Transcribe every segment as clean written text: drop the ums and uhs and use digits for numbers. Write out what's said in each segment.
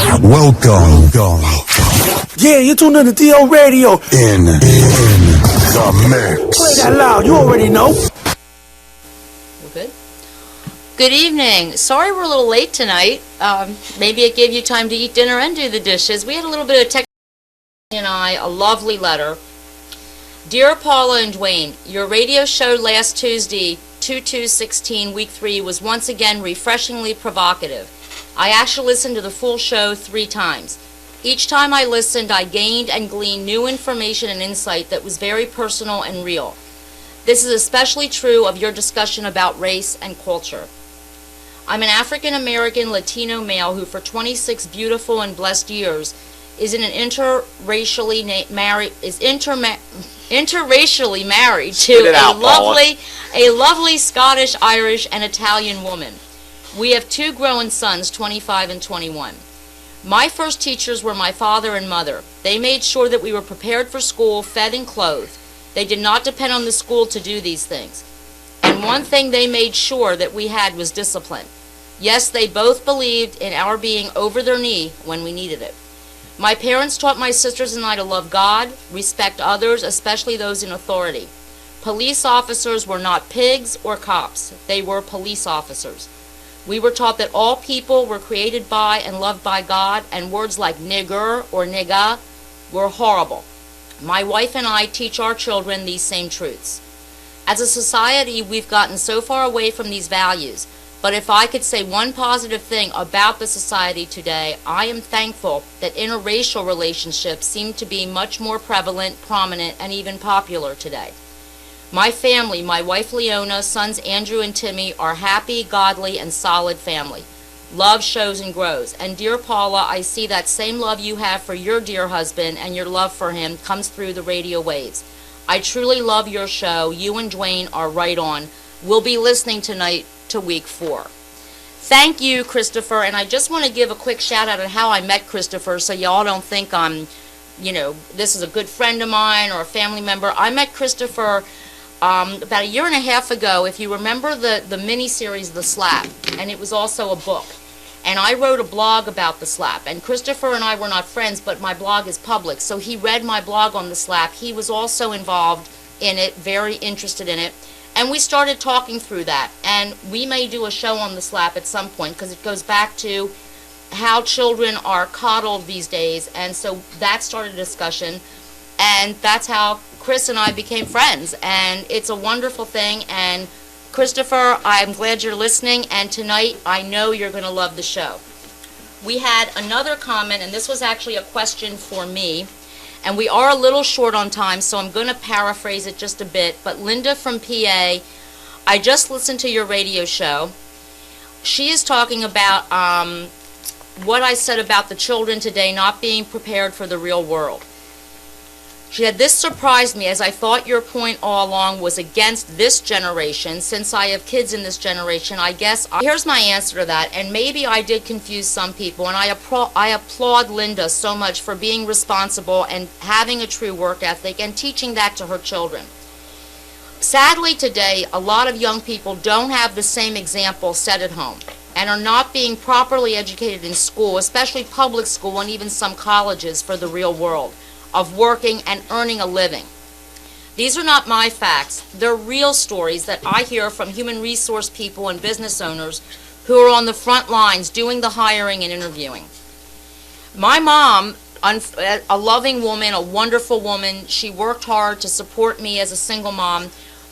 Welcome. Yeah, you tuned in to DLRadio. In the mix. Play that loud, you already know. We're good? Good evening. Sorry we're a little late tonight. Maybe it gave you time to eat dinner and do the dishes. We had a little bit of technical and a lovely letter. Dear Paula and Dwayne, your radio show last Tuesday, 2/2/16, week 3, was once again refreshingly provocative. I actually listened to the full show 3 times. Each time I listened, I gained and gleaned new information and insight that was very personal and real. This is especially true of your discussion about race and culture. I'm an African-American Latino male who for 26 beautiful and blessed years is in an interracially married to a lovely Scottish, Irish, and Italian woman. We have 2 grown sons, 25 and 21. My first teachers were my father and mother. They made sure that we were prepared for school, fed and clothed. They did not depend on the school to do these things. And one thing they made sure that we had was discipline. Yes, they both believed in our being over their knee when we needed it. My parents taught my sisters and I to love God, respect others, especially those in authority. Police officers were not pigs or cops. They were police officers. We were taught that all people were created by and loved by God, and words like nigger or nigga were horrible. My wife and I teach our children these same truths. As a society, we've gotten so far away from these values, but if I could say one positive thing about the society today, I am thankful that interracial relationships seem to be much more prevalent, prominent, and even popular today. My family, my wife Leona, sons Andrew and Timmy, are happy, godly, and solid family. Love shows and grows. And dear Paula, I see that same love you have for your dear husband and your love for him comes through the radio waves. I truly love your show. You and Dwayne are right on. We'll be listening tonight to week 4. Thank you, Christopher. And I just want to give a quick shout out on how I met Christopher so y'all don't think I'm, this is a good friend of mine or a family member. I met Christopher about a year and a half ago. If you remember the mini-series The Slap, and it was also a book. And I wrote a blog about The Slap. And Christopher and I were not friends, but my blog is public. So he read my blog on The Slap. He was also involved in it, very interested in it. And we started talking through that. And we may do a show on The Slap at some point, because it goes back to how children are coddled these days. And so that started a discussion. And that's how Chris and I became friends. And it's a wonderful thing. And Christopher, I'm glad you're listening, and tonight I know you're going to love the show. We had another comment, and this was actually a question for me, and we are a little short on time, so I'm going to paraphrase it just a bit, but Linda from PA, I just listened to your radio show. She is talking about what I said about the children today not being prepared for the real world. She said, this surprised me, as I thought your point all along was against this generation. Since I have kids in this generation, I guess, here's my answer to that, and maybe I did confuse some people, and I applaud Linda so much for being responsible and having a true work ethic and teaching that to her children. Sadly today, a lot of young people don't have the same example set at home and are not being properly educated in school, especially public school and even some colleges, for the real world of working and earning a living. These are not my facts. They're real stories that I hear from human resource people and business owners who are on the front lines doing the hiring and interviewing. My mom, a loving woman, a wonderful woman, she worked hard to support me as a single mom,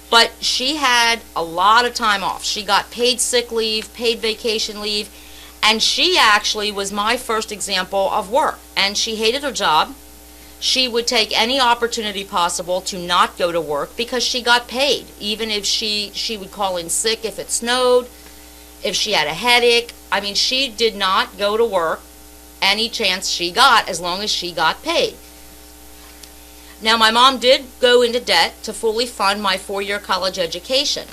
but she had a lot of time off. She got paid sick leave, paid vacation leave, and she actually was my first example of work. And she hated her job. She would take any opportunity possible to not go to work because she got paid, even if she would call in sick if it snowed, if she had a headache. I mean, she did not go to work any chance she got as long as she got paid. Now, my mom did go into debt to fully fund my 4-year college education,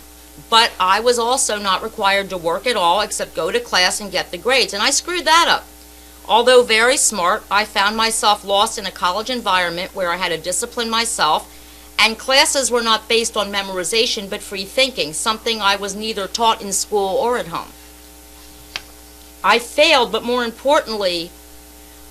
but I was also not required to work at all except go to class and get the grades, and I screwed that up. Although very smart, I found myself lost in a college environment where I had to discipline myself, and classes were not based on memorization but free thinking, something I was neither taught in school or at home. I failed, but more importantly,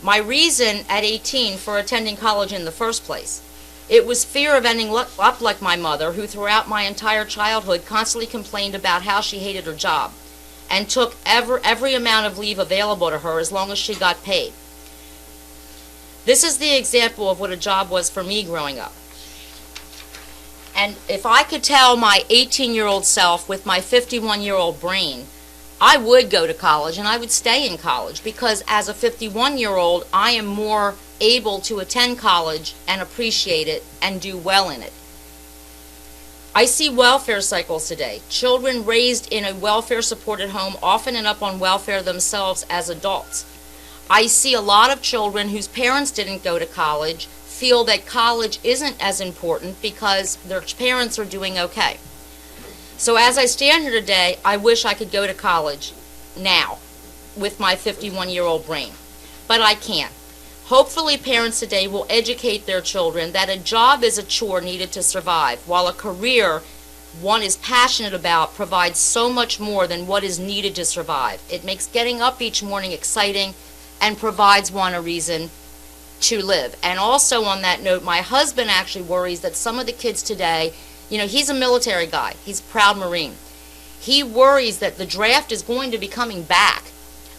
My reason at 18 for attending college in the first place. It was fear of ending up like my mother, who throughout my entire childhood constantly complained about how she hated her job and took every amount of leave available to her as long as she got paid. This is the example of what a job was for me growing up. And if I could tell my 18-year-old self with my 51-year-old brain, I would go to college and I would stay in college, because as a 51-year-old, I am more able to attend college and appreciate it and do well in it. I see welfare cycles today. Children raised in a welfare-supported home often end up on welfare themselves as adults. I see a lot of children whose parents didn't go to college feel that college isn't as important because their parents are doing okay. So as I stand here today, I wish I could go to college now with my 51-year-old brain, but I can't. Hopefully parents today will educate their children that a job is a chore needed to survive, while a career one is passionate about provides so much more than what is needed to survive. It makes getting up each morning exciting and provides one a reason to live. And also on that note, my husband actually worries that some of the kids today, he's a military guy, he's a proud Marine. He worries that the draft is going to be coming back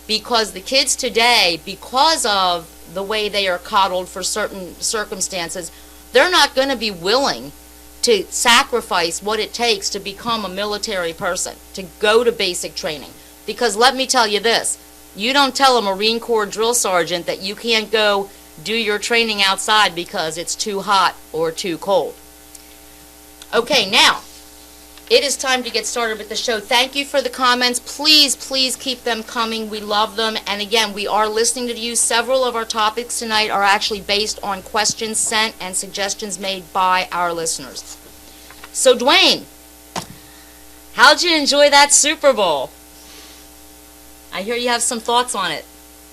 because the kids today, because of the way they are coddled for certain circumstances, they're not going to be willing to sacrifice what it takes to become a military person, to go to basic training. Because let me tell you this, you don't tell a Marine Corps drill sergeant that you can't go do your training outside because it's too hot or too cold. Okay, now, it is time to get started with the show. Thank you for the comments. Please, please keep them coming. We love them. And again, we are listening to you. Several of our topics tonight are actually based on questions sent and suggestions made by our listeners. So, Dwayne, how'd you enjoy that Super Bowl? I hear you have some thoughts on it.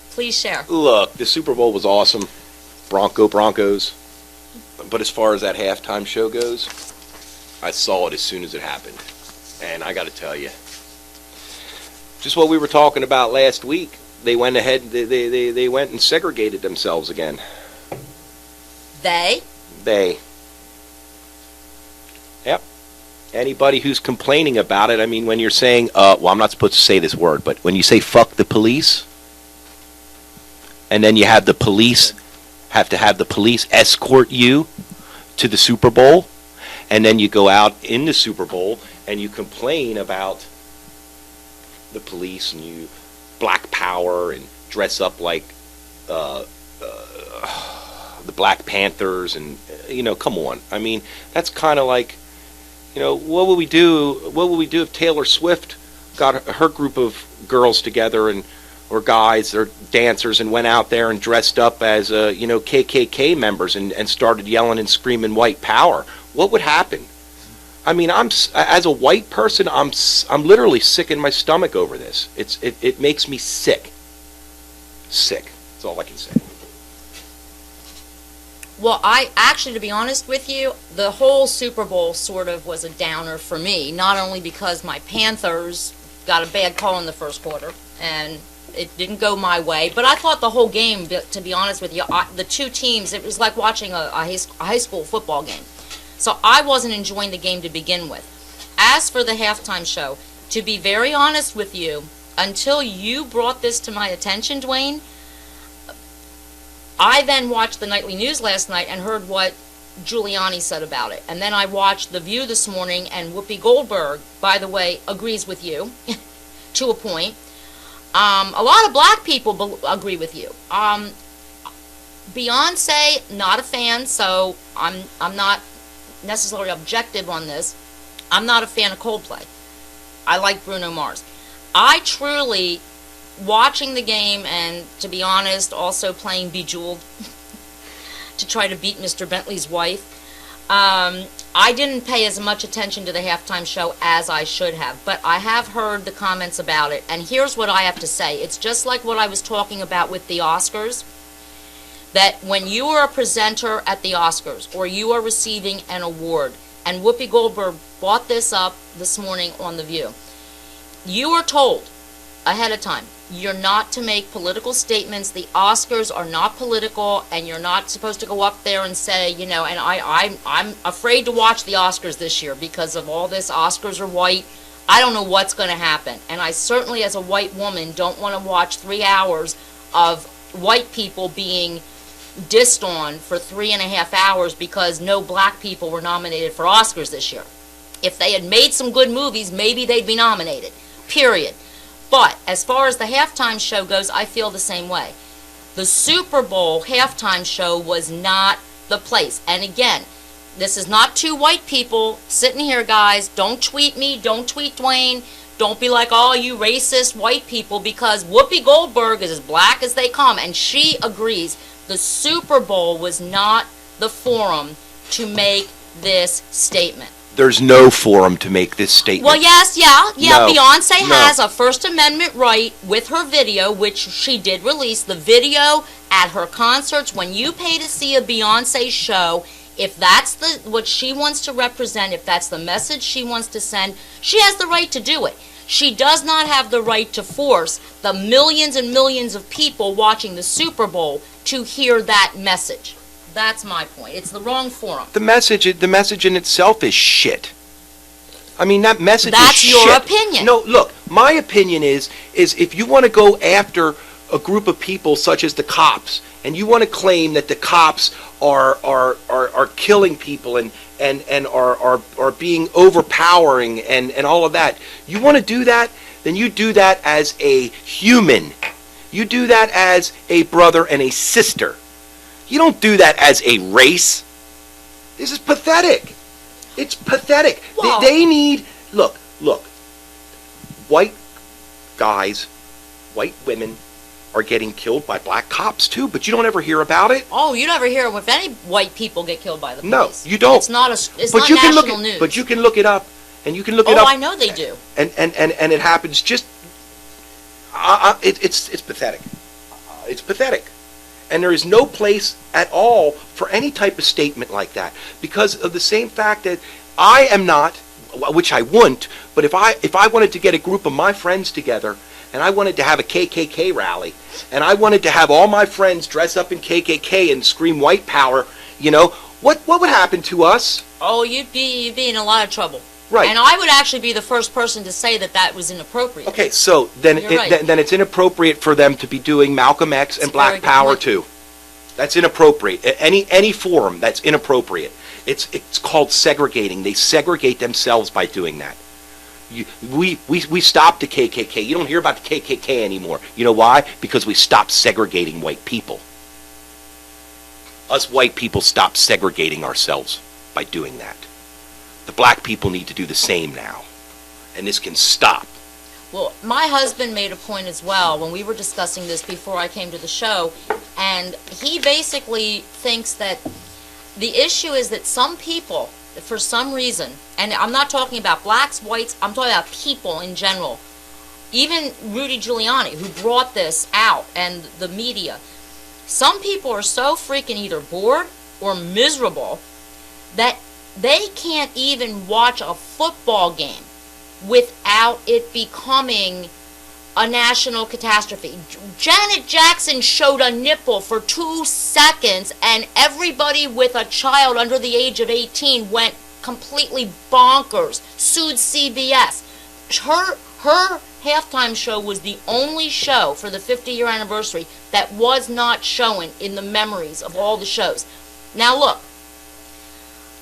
Please share. Look, the Super Bowl was awesome. Broncos. But as far as that halftime show goes, I saw it as soon as it happened. And I got to tell you, just what we were talking about last week, they went ahead, they went and segregated themselves again. They? They. Yep. Anybody who's complaining about it, I mean, when you're saying, well, I'm not supposed to say this word, but when you say fuck the police, and then you have the police, have to have the police escort you to the Super Bowl, and then you go out in the Super Bowl and you complain about the police and you black power and dress up like the Black Panthers and, come on. I mean, that's kind of like, what would we do? What would we do if Taylor Swift got her group of girls together or guys or dancers and went out there and dressed up as, KKK members and started yelling and screaming white power? What would happen? I mean, as a white person, I'm literally sick in my stomach over this. It makes me sick. Sick. That's all I can say. Well, I actually, to be honest with you, the whole Super Bowl sort of was a downer for me, not only because my Panthers got a bad call in the first quarter, and it didn't go my way, but I thought the whole game, to be honest with you, the two teams, it was like watching a high school football game. So I wasn't enjoying the game to begin with. As for the halftime show, to be very honest with you, until you brought this to my attention, Dwayne, I then watched the nightly news last night and heard what Giuliani said about it. And then I watched The View this morning, and Whoopi Goldberg, by the way, agrees with you to a point. A lot of black people agree with you. Beyonce, not a fan, so I'm not necessarily objective on this. I'm not a fan of Coldplay. I like Bruno Mars. I truly, watching the game and, to be honest, also playing Bejeweled to try to beat Mr. Bentley's wife, I didn't pay as much attention to the halftime show as I should have, but I have heard the comments about it, and here's what I have to say. It's just like what I was talking about with the Oscars, that when you are a presenter at the Oscars or you are receiving an award, and Whoopi Goldberg brought this up this morning on The View, you are told ahead of time, You're not to make political statements. The Oscars are not political, and you're not supposed to go up there and say, and I'm afraid to watch the Oscars this year because of all this. Oscars are white. I don't know what's going to happen. And I certainly, as a white woman, don't want to watch 3 hours of white people being dissed on for 3.5 hours because no black people were nominated for Oscars this year. If they had made some good movies, maybe they'd be nominated, period. But as far as the halftime show goes, I feel the same way. The Super Bowl halftime show was not the place. And again, this is not two white people sitting here, guys. Don't tweet me. Don't tweet Dwayne. Don't be like, oh, you racist white people, because Whoopi Goldberg is as black as they come, and she agrees. The Super Bowl was not the forum to make this statement. There's no forum to make this statement. Well, yes, yeah. No, Beyonce no. has a First Amendment right with her video, which she did release. The video at her concerts, when you pay to see a Beyonce show, if that's what she wants to represent, if that's the message she wants to send, she has the right to do it. She does not have the right to force the millions and millions of people watching the Super Bowl to hear that message. That's my point. It's the wrong forum. The message in itself is shit. I mean, that message is shit. That's your opinion. No, look, my opinion is if you want to go after a group of people such as the cops, and you want to claim that the cops are killing people and are being overpowering and all of that, you want to do that, then you do that as a human. You do that as a brother and a sister. You don't do that as a race. This is pathetic. It's pathetic. Well, they need, look, white guys, white women are getting killed by black cops too, but you don't ever hear about it. Oh, you never hear if any white people get killed by the police. No, you don't. It's not national news. But you can look it up, and you can look it up. Oh, I know they do. And it happens just, it's pathetic. It's pathetic. And there is no place at all for any type of statement like that, because of the same fact that I am not, which I wouldn't, but if I wanted to get a group of my friends together and I wanted to have a KKK rally and I wanted to have all my friends dress up in KKK and scream white power, what would happen to us? Oh, you'd be in a lot of trouble. Right. And I would actually be the first person to say that was inappropriate. Okay, so then Right. then it's inappropriate for them to be doing Malcolm X and Black Power too. That's inappropriate. Any forum, that's inappropriate. It's called segregating. They segregate themselves by doing that. We stopped the KKK. You don't hear about the KKK anymore. You know why? Because we stopped segregating white people. Us white people stopped segregating ourselves by doing that. The black people need to do the same now. And this can stop. Well, my husband made a point as well when we were discussing this before I came to the show, and he basically thinks that the issue is that some people, for some reason, and I'm not talking about blacks, whites, I'm talking about people in general, even Rudy Giuliani, who brought this out, and the media, some people are so freaking either bored or miserable that they can't even watch a football game without it becoming a national catastrophe. Janet Jackson showed a nipple for 2 seconds, and everybody with a child under the age of 18 went completely bonkers, sued CBS. Her halftime show was the only show for the 50-year anniversary that was not shown in the memories of all the shows. Now look,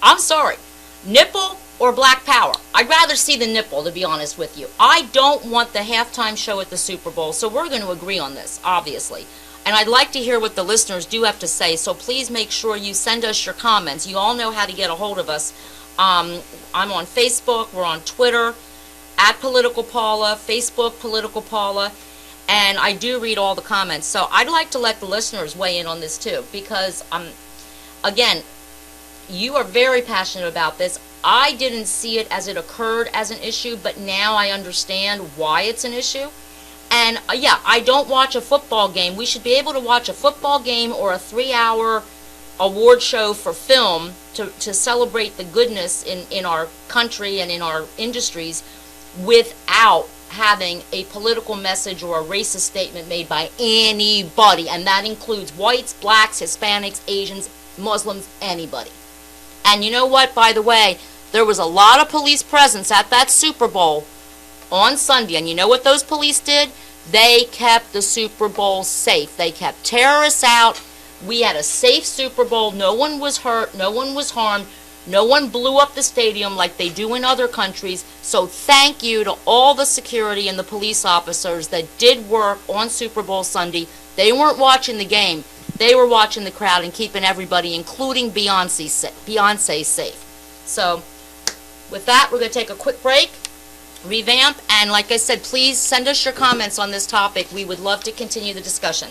I'm sorry, nipple or black power? I'd rather see the nipple, to be honest with you. I don't want the halftime show at the Super Bowl, so we're going to agree on this, obviously. And I'd like to hear what the listeners do have to say, so please make sure you send us your comments. You all know how to get a hold of us. I'm on Facebook, we're on Twitter, at Political Paula, Facebook Political Paula, and I do read all the comments. So I'd like to let the listeners weigh in on this too, because, again, you are very passionate about this. I didn't see it as it occurred as an issue, but now I understand why it's an issue. And yeah, I don't watch a football game. We should be able to watch a football game or a 3-hour award show for film to celebrate the goodness in our country and in our industries without having a political message or a racist statement made by anybody, and that includes whites, blacks, Hispanics, Asians, Muslims, anybody. And you know what, by the way, there was a lot of police presence at that Super Bowl on Sunday, and you know what those police did? They kept the Super Bowl safe. They kept terrorists out. We had a safe Super Bowl. No one was hurt. No one was harmed. No one blew up the stadium like they do in other countries. So thank you to all the security and the police officers that did work on Super Bowl Sunday. They weren't watching the game. They were watching the crowd and keeping everybody, including Beyonce safe. So with that, we're going to take a quick break, revamp, and like I said, please send us your comments on this topic. We would love to continue the discussion.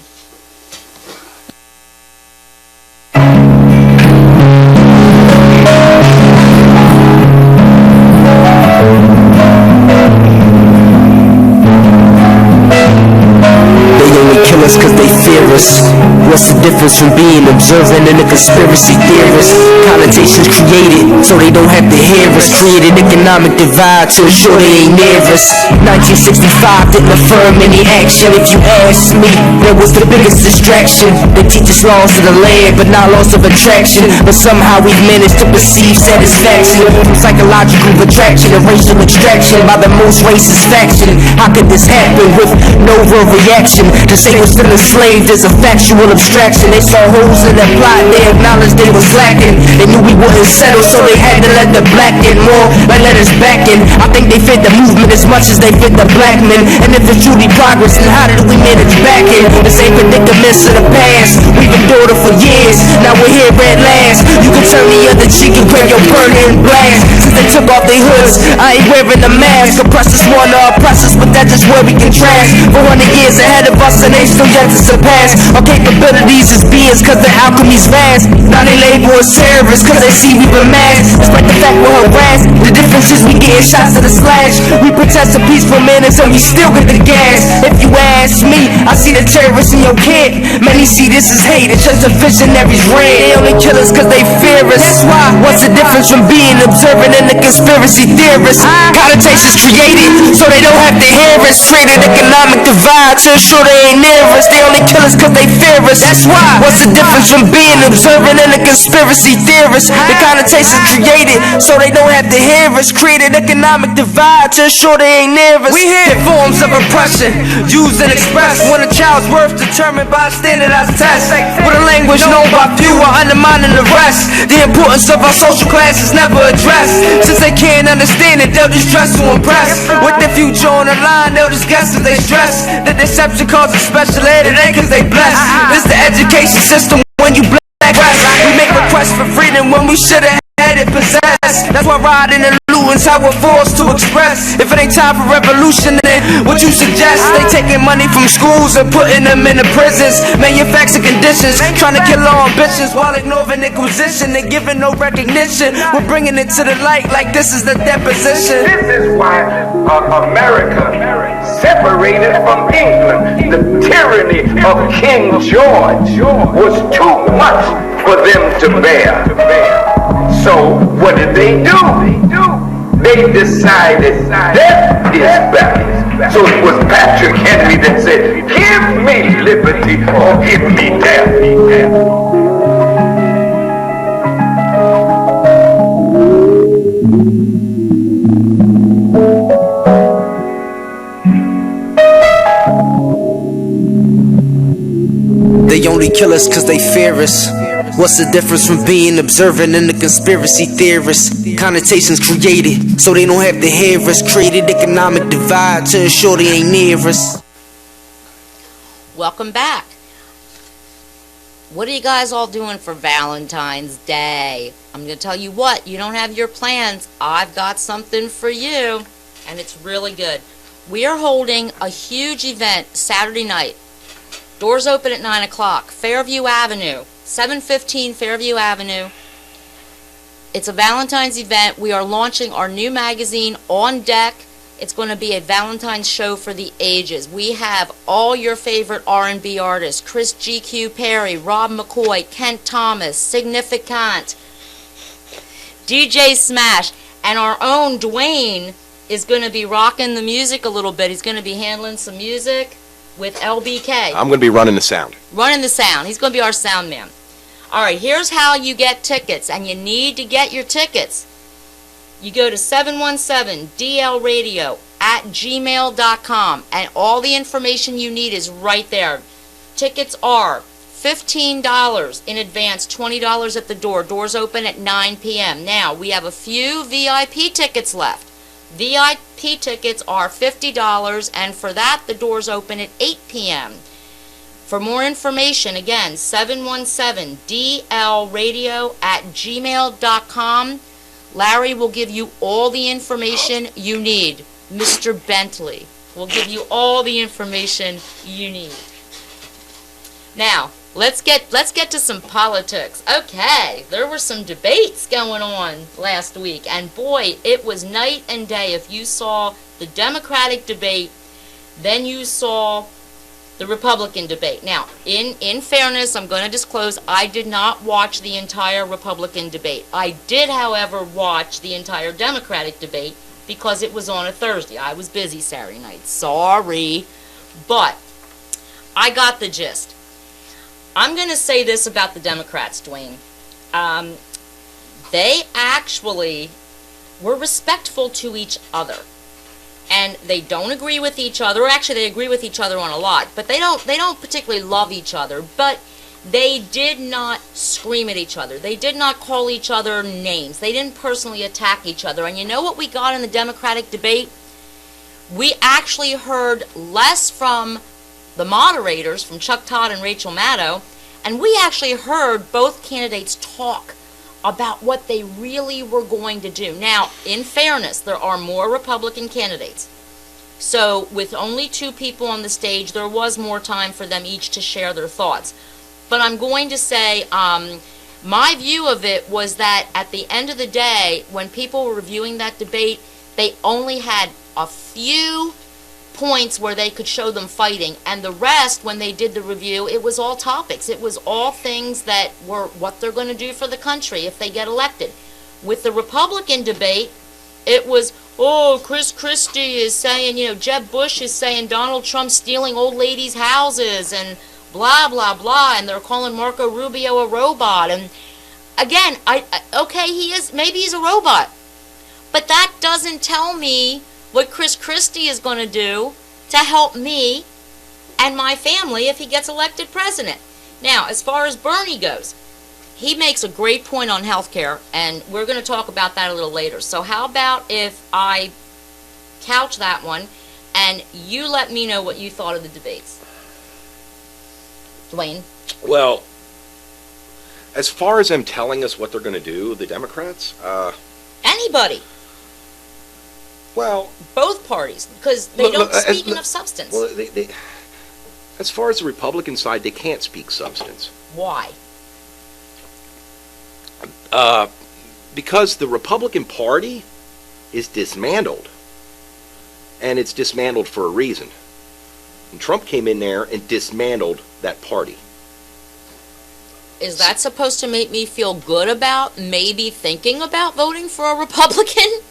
Cause they fear us. What's the difference from being observant and a conspiracy theorist? Connotations created so they don't have to hear us. Created economic divide to ensure they ain't near us. 1965 didn't affirm any action. If you ask me, that was the biggest distraction. They teach us laws of the land, but not laws of attraction. But somehow we've managed to perceive satisfaction from psychological retraction and racial extraction by the most racist faction. How could this happen with no real reaction? To say we're still enslaved is a factual abstraction. They saw holes in their plot, they acknowledged they was lacking. They knew we wouldn't settle, so they had to let the black in more, like let us back in. I think they fit the movement as much as they fit the black men. And if it's truly progress, then how did we manage back in the same predicaments of the past? We've endured it for years, now we're here at last. You can turn the other cheek and grab your burning blast. Since they took off their hoods, I ain't wearing a mask. Oppressors wanna oppress us, but that's just where we contrast. 400 years ahead of us and they still yet to surpass. Our capabilities as beings cause the alchemy's vast. Now they label us terrorists cause they see we been masked. Despite the fact we're harassed, the difference is we getting shots to the slash. We protest a peaceful minutes and we still get the gas. If you ask me, I see the terrorists in your kid. Many see this as hate, it's just the visionaries red. They only kill us cause they fear us. That's why. What's the difference from being observant and a conspiracy theorist? Connotations created so they don't have to hear us. Created economic divide to ensure they ain't near us. They only kill us cause they fear us. That's why. What's the difference from being observant and a conspiracy theorist? The connotations created so they don't have to hear us. Created economic divide to ensure they ain't near us. We hear forms of oppression used and expressed when a child's worth determined by a standardized test. With a language known by few are undermining the rest. The importance of our social class is never addressed. Since they can't understand it, they'll just dress to impress. With the future on the line, they'll just guess as they stress. The deception causes special ed, it ain't cause they blessed. This the education system when you black rest. We make requests for freedom when we should've had it possessed. That's why riding and looting's how we're forced to express. If it ain't time for revolution, then what you suggest? They taking money from schools and putting them in the prisons. Manufacturing conditions, trying to kill our ambitions while ignoring inquisition and giving no recognition. We're bringing it to the light like this is the deposition. This is why America separated from England. The tyranny of King George was too much for them to bear. So what did they do? They decided death is better. So it was Patrick Henry that said, give me liberty or give me death. They only kill us cause they fear us. What's the difference from being observant and a conspiracy theorist? Connotations created so they don't have to hear us. Created economic divide to ensure they ain't near us. Welcome back. What are you guys all doing for Valentine's Day? I'm going to tell you what, you don't have your plans. I've got something for you, and it's really good. We are holding a huge event Saturday night. Doors open at 9 o'clock. Fairview Avenue, 715 Fairview Avenue. It's a Valentine's event. We are launching our new magazine, On Deck. It's going to be a Valentine's show for the ages. We have all your favorite R&B artists, Chris GQ Perry, Rob McCoy, Kent Thomas, Significant, DJ Smash, and our own Dwayne is going to be rocking the music a little bit. He's going to be handling some music with LBK. I'm going to be running the sound. Running the sound. He's going to be our sound man. All right, here's how you get tickets, and you need to get your tickets. You go to 717-DLRadio@gmail.com, and all the information you need is right there. Tickets are $15 in advance, $20 at the door. Doors open at 9 p.m. Now, we have a few VIP tickets left. VIP tickets are $50, and for that, the doors open at 8 p.m. For more information, again, 717-DLRadio@gmail.com. Larry will give you all the information you need. Mr. Bentley will give you all the information you need. Now, let's get to some politics. Okay, there were some debates going on last week, and boy, it was night and day. If you saw the Democratic debate, then you saw the Republican debate. Now, in fairness, I'm going to disclose I did not watch the entire Republican debate. I did, however, watch the entire Democratic debate because it was on a Thursday. I was busy Saturday night. Sorry. But I got the gist. I'm going to say this about the Democrats, Dwayne. They actually were respectful to each other. And they don't agree with each other. Actually, they agree with each other on a lot, but they don't particularly love each other. But they did not scream at each other. They did not call each other names. They didn't personally attack each other. And you know what we got in the Democratic debate? We actually heard less from the moderators, from Chuck Todd and Rachel Maddow, and we actually heard both candidates talk about what they really were going to do. Now, in fairness, there are more Republican candidates. So with only two people on the stage, there was more time for them each to share their thoughts. But I'm going to say, my view of it was that at the end of the day, when people were reviewing that debate, they only had a few points where they could show them fighting, and the rest, when they did the review, it was all topics. It was all things that were what they're going to do for the country if they get elected. With the Republican debate, it was, Chris Christie is saying, Jeb Bush is saying Donald Trump's stealing old ladies' houses and blah, blah, blah, and they're calling Marco Rubio a robot. And again, okay, maybe he's a robot, but that doesn't tell me what Chris Christie is going to do to help me and my family if he gets elected president. Now, as far as Bernie goes, he makes a great point on health care, and we're going to talk about that a little later. So how about if I couch that one, and you let me know what you thought of the debates? Dwayne? Well, as far as them telling us what they're going to do, the Democrats, anybody. Well, both parties, because they don't speak enough substance. Well, they, as far as the Republican side, they can't speak substance. Why? Because the Republican Party is dismantled, and it's dismantled for a reason. And Trump came in there and dismantled that party. Is that supposed to make me feel good about maybe thinking about voting for a Republican?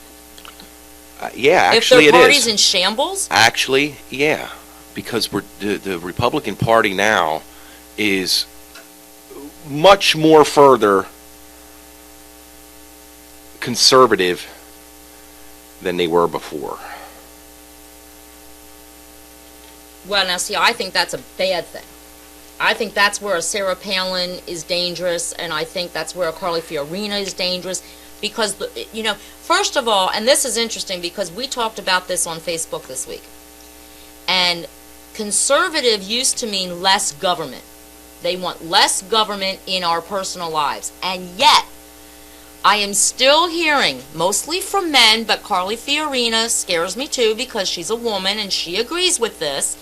Yeah, actually it is. If their party's in shambles? Actually, yeah. Because the Republican Party now is much more further conservative than they were before. Well, now see, I think that's a bad thing. I think that's where a Sarah Palin is dangerous, and I think that's where a Carly Fiorina is dangerous. Because, first of all, and this is interesting because we talked about this on Facebook this week, and conservative used to mean less government. They want less government in our personal lives. And yet, I am still hearing, mostly from men, but Carly Fiorina scares me too because she's a woman and she agrees with this,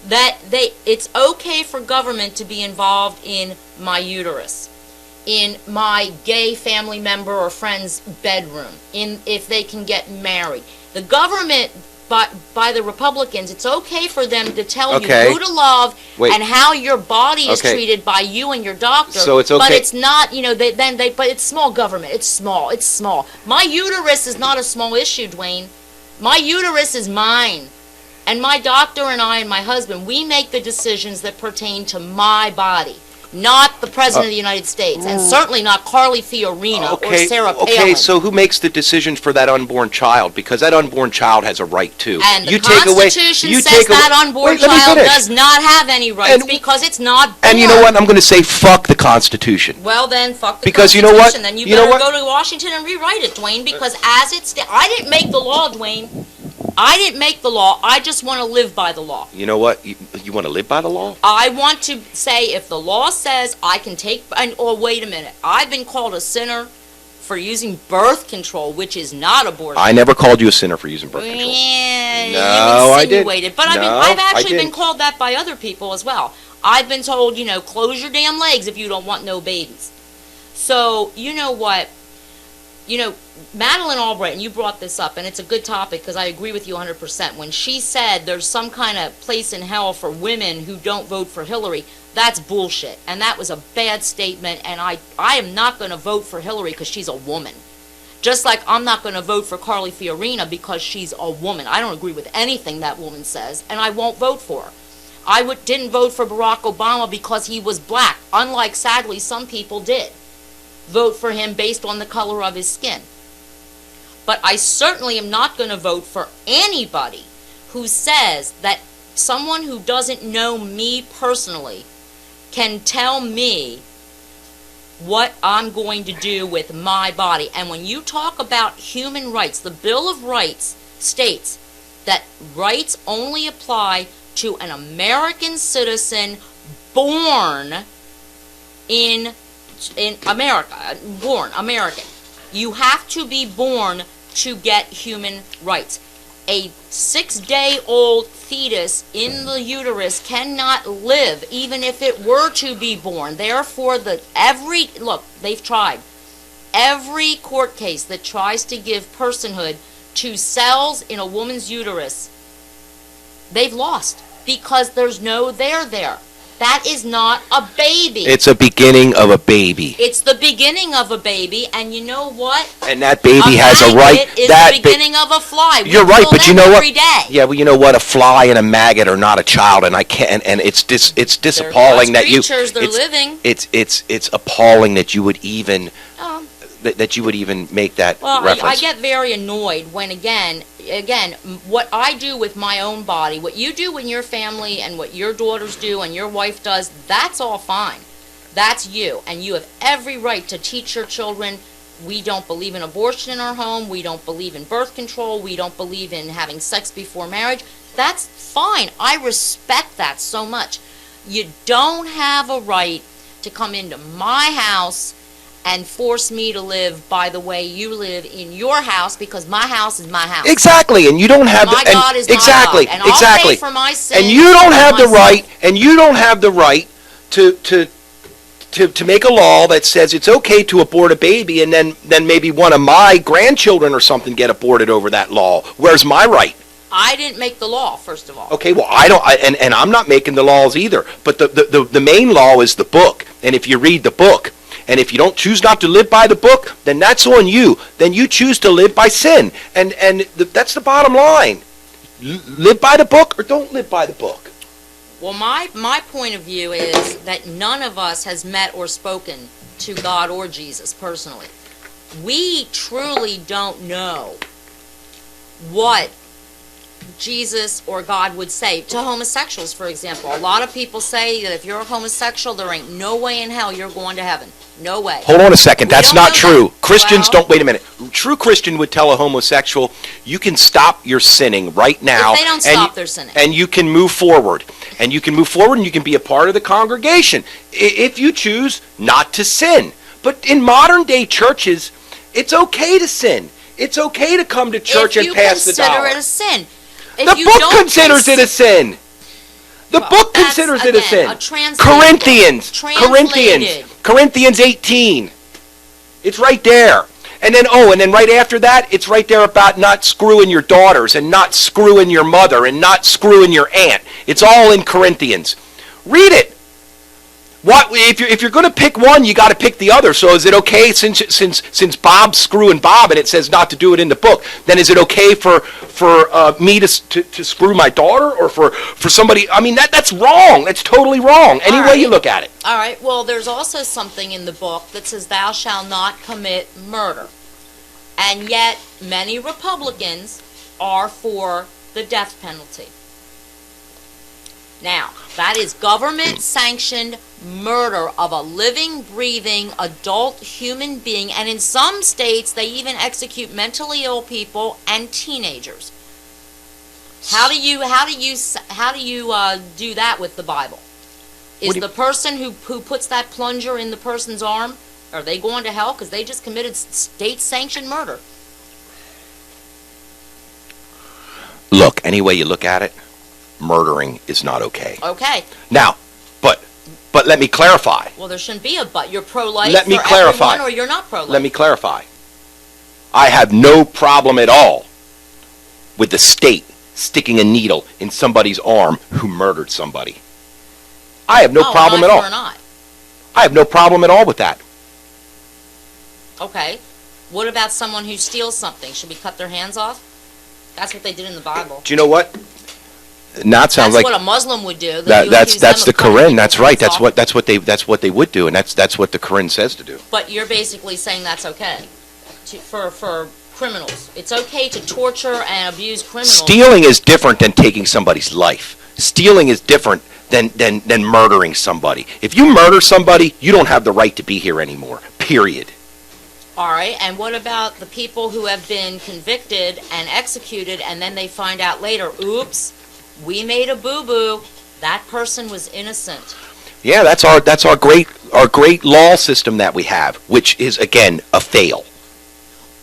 that it's okay for government to be involved in my uterus, in my gay family member or friend's bedroom, if they can get married. The government, by the Republicans, it's okay for them to tell you who to love and how your body is treated by you and your doctor. So it's okay. But it's not, but it's small government. It's small. My uterus is not a small issue, Dwayne. My uterus is mine. And my doctor and I and my husband, we make the decisions that pertain to my body, not the President of the United States, and certainly not Carly Fiorina or Sarah Palin. Okay, so who makes the decisions for that unborn child? Because that unborn child has a right too. And the Constitution says that unborn child does not have any rights because it's not born. And you know what? I'm going to say fuck the Constitution. Well, then fuck the because Constitution. You know what? Then you better go to Washington and rewrite it, Dwayne, because as it stands, I didn't make the law, Dwayne. I didn't make the law. I just want to live by the law. You know what? You want to live by the law? I want to say if the law says I can take... wait a minute. I've been called a sinner for using birth control, which is not abortion. I never called you a sinner for using birth control. Yeah, no, you insinuated. But I've actually been didn't. called that by other people as well. I've been told, close your damn legs if you don't want no babies. So, you know what? Madeleine Albright, and you brought this up, and it's a good topic because I agree with you 100%. When she said there's some kind of place in hell for women who don't vote for Hillary, that's bullshit. And that was a bad statement, and I am not going to vote for Hillary because she's a woman. Just like I'm not going to vote for Carly Fiorina because she's a woman. I don't agree with anything that woman says, and I won't vote for her. I didn't vote for Barack Obama because he was black, unlike, sadly, some people did vote for him based on the color of his skin. But I certainly am not going to vote for anybody who says that someone who doesn't know me personally can tell me what I'm going to do with my body. And when you talk about human rights, the Bill of Rights states that rights only apply to an American citizen born in America, born American. You have to be born to get human rights. A 6-day-old fetus in the uterus cannot live, even if it were to be born. Therefore, they've tried. Every court case that tries to give personhood to cells in a woman's uterus, they've lost because there's no there. That is not a baby. It's a beginning of a baby. It's the beginning of a baby, and you know what? And that baby has a right. It's the beginning of a fly. You're right, but you know what? Every day. Yeah, well, you know what? A fly and a maggot are not a child, and I can't. And it's disappalling that you. They're living. It's appalling that you would even. That you would even make that reference. I get very annoyed when, again, what I do with my own body, what you do in your family and what your daughters do and your wife does, that's all fine. That's you. And you have every right to teach your children. We don't believe in abortion in our home. We don't believe in birth control. We don't believe in having sex before marriage. That's fine. I respect that so much. You don't have a right to come into my house and force me to live by the way you live in your house, because my house is my house. Exactly, and you don't have my God is my God, and I'll pay for my sins. And you don't have the right, and you don't have the right to make a law that says it's okay to abort a baby, and then maybe one of my grandchildren or something get aborted over that law. Where's my right? I didn't make the law, first of all. Okay, well, and I'm not making the laws either. But the main law is the book, and if you read the book. And if you don't choose not to live by the book, then that's on you. Then you choose to live by sin. And that's the bottom line. Live by the book or don't live by the book. Well, my point of view is that none of us has met or spoken to God or Jesus personally. We truly don't know what Jesus or God would say to homosexuals, for example. A lot of people say that if you're a homosexual, there ain't no way in hell you're going to heaven. No way. Hold on a second. That's not true. Christians don't. Wait a minute. True Christian would tell a homosexual, you can stop your sinning right now. If they don't stop their sinning. And you can move forward. And you can move forward and you can be a part of the congregation if you choose not to sin. But in modern day churches, it's okay to sin. It's okay to come to church and pass the dollar. If you consider it a sin. The book considers it a sin. The book considers it a sin. Corinthians 18. It's right there. And then right after that, it's right there about not screwing your daughters and not screwing your mother and not screwing your aunt. It's all in Corinthians. Read it. What if you're going to pick one, you got to pick the other. So is it okay since Bob's screwing Bob and it says not to do it in the book? Then is it okay for me to screw my daughter or for somebody? I mean that's wrong. That's totally wrong. Any way you look at it. All right. Well, there's also something in the book that says thou shalt not commit murder, and yet many Republicans are for the death penalty. Now, that is government-sanctioned murder of a living, breathing, adult human being, and in some states, they even execute mentally ill people and teenagers. How do you do that with the Bible? Is the person who puts that plunger in the person's arm, are they going to hell because they just committed state-sanctioned murder? Look, any way you look at it, murdering is not okay. Okay. Now, but let me clarify. Well, there shouldn't be a but. You're pro-life Let me for clarify. everyone, or you're not pro-life. Let me clarify. I have no problem at all with the state sticking a needle in somebody's arm who murdered somebody. I have no problem at all. Or not. I have no problem at all with that. Okay. What about someone who steals something? Should we cut their hands off? That's what they did in the Bible. Do you know what? Now it sounds that's like what a Muslim would do. That's the Quran. That's right. That's what they would do, and that's what the Quran says to do. But you're basically saying that's okay for criminals. It's okay to torture and abuse criminals. Stealing is different than taking somebody's life. Stealing is different than murdering somebody. If you murder somebody, you don't have the right to be here anymore. Period. All right, and what about the people who have been convicted and executed, and then they find out later, oops, we made a boo-boo. That person was innocent. Yeah, that's our great law system that we have, which is again a fail.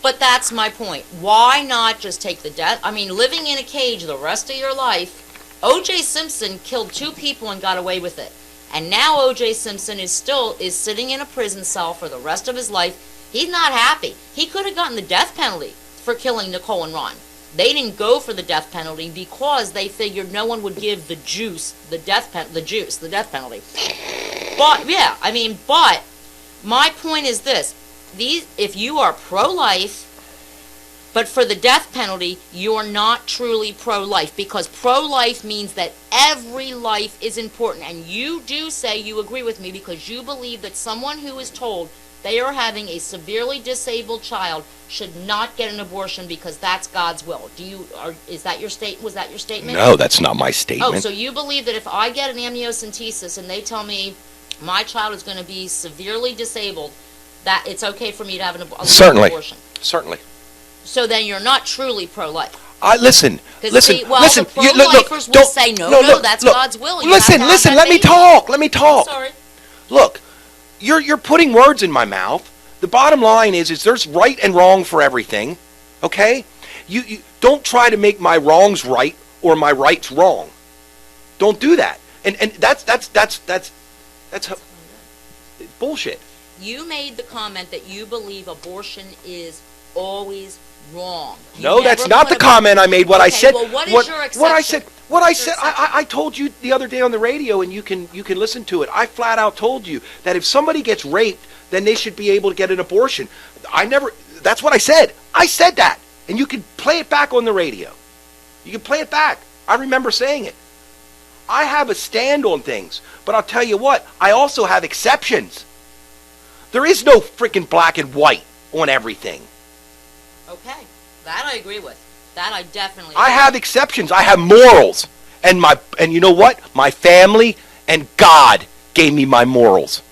But that's my point. Why not just take the death? I mean, living in a cage the rest of your life. O.J. Simpson killed 2 people and got away with it, and now O.J. Simpson is sitting in a prison cell for the rest of his life. He's not happy. He could have gotten the death penalty for killing Nicole and Ron. They didn't go for the death penalty because they figured no one would give the death penalty. But my point is this. If you are pro-life, but for the death penalty, you're not truly pro-life, because pro-life means that every life is important. And you do say you agree with me because you believe that someone who is told they are having a severely disabled child should not get an abortion because that's God's will. Was that your statement? No, that's not my statement. Oh, so you believe that if I get an amniocentesis and they tell me my child is going to be severely disabled, that it's okay for me to have an abortion? Certainly. So then you're not truly pro-life. Listen. The pro-lifers will say, no, that's God's will. Listen, let me talk. I'm sorry. Look. You're putting words in my mouth. The bottom line is there's right and wrong for everything, okay? You don't try to make my wrongs right or my rights wrong. Don't do that. And that's bullshit. You made the comment that you believe abortion is always wrong. No, that's not the comment I made. I said. Well, what is your exception? What I said, I told you the other day on the radio, and you can listen to it. I flat out told you that if somebody gets raped, then they should be able to get an abortion. That's what I said. I said that, and you can play it back on the radio. You can play it back. I remember saying it. I have a stand on things, but I'll tell you what, I also have exceptions. There is no freaking black and white on everything. Okay, that I agree with. That I definitely. I have exceptions. I have morals, and you know what? My family and God gave me my morals,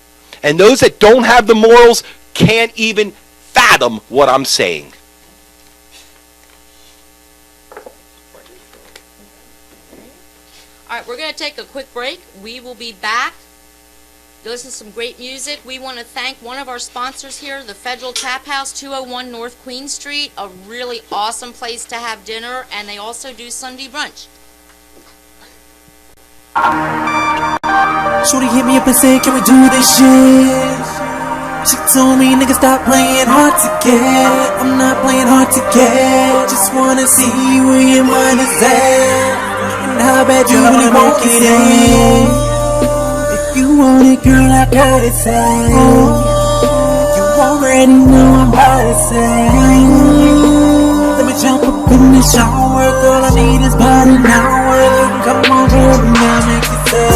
and those that don't have the morals can't even fathom what I'm saying. All right, we're going to take a quick break. We will be back. Listen to some great music. We want to thank one of our sponsors here, the Federal Tap House, 201 North Queen Street, a really awesome place to have dinner, and they also do Sunday brunch. Shorty hit me up and said, can we do this shit? She told me, nigga, stop playing hard to get. I'm not playing hard to get. Just wanna see where your mind is at and how bad you really want it in. If you want it, girl, I got it, say. You already know I'm about to say. Let me jump up in the shower, girl, I need is about an hour. Come on, girl, and I'll make you say.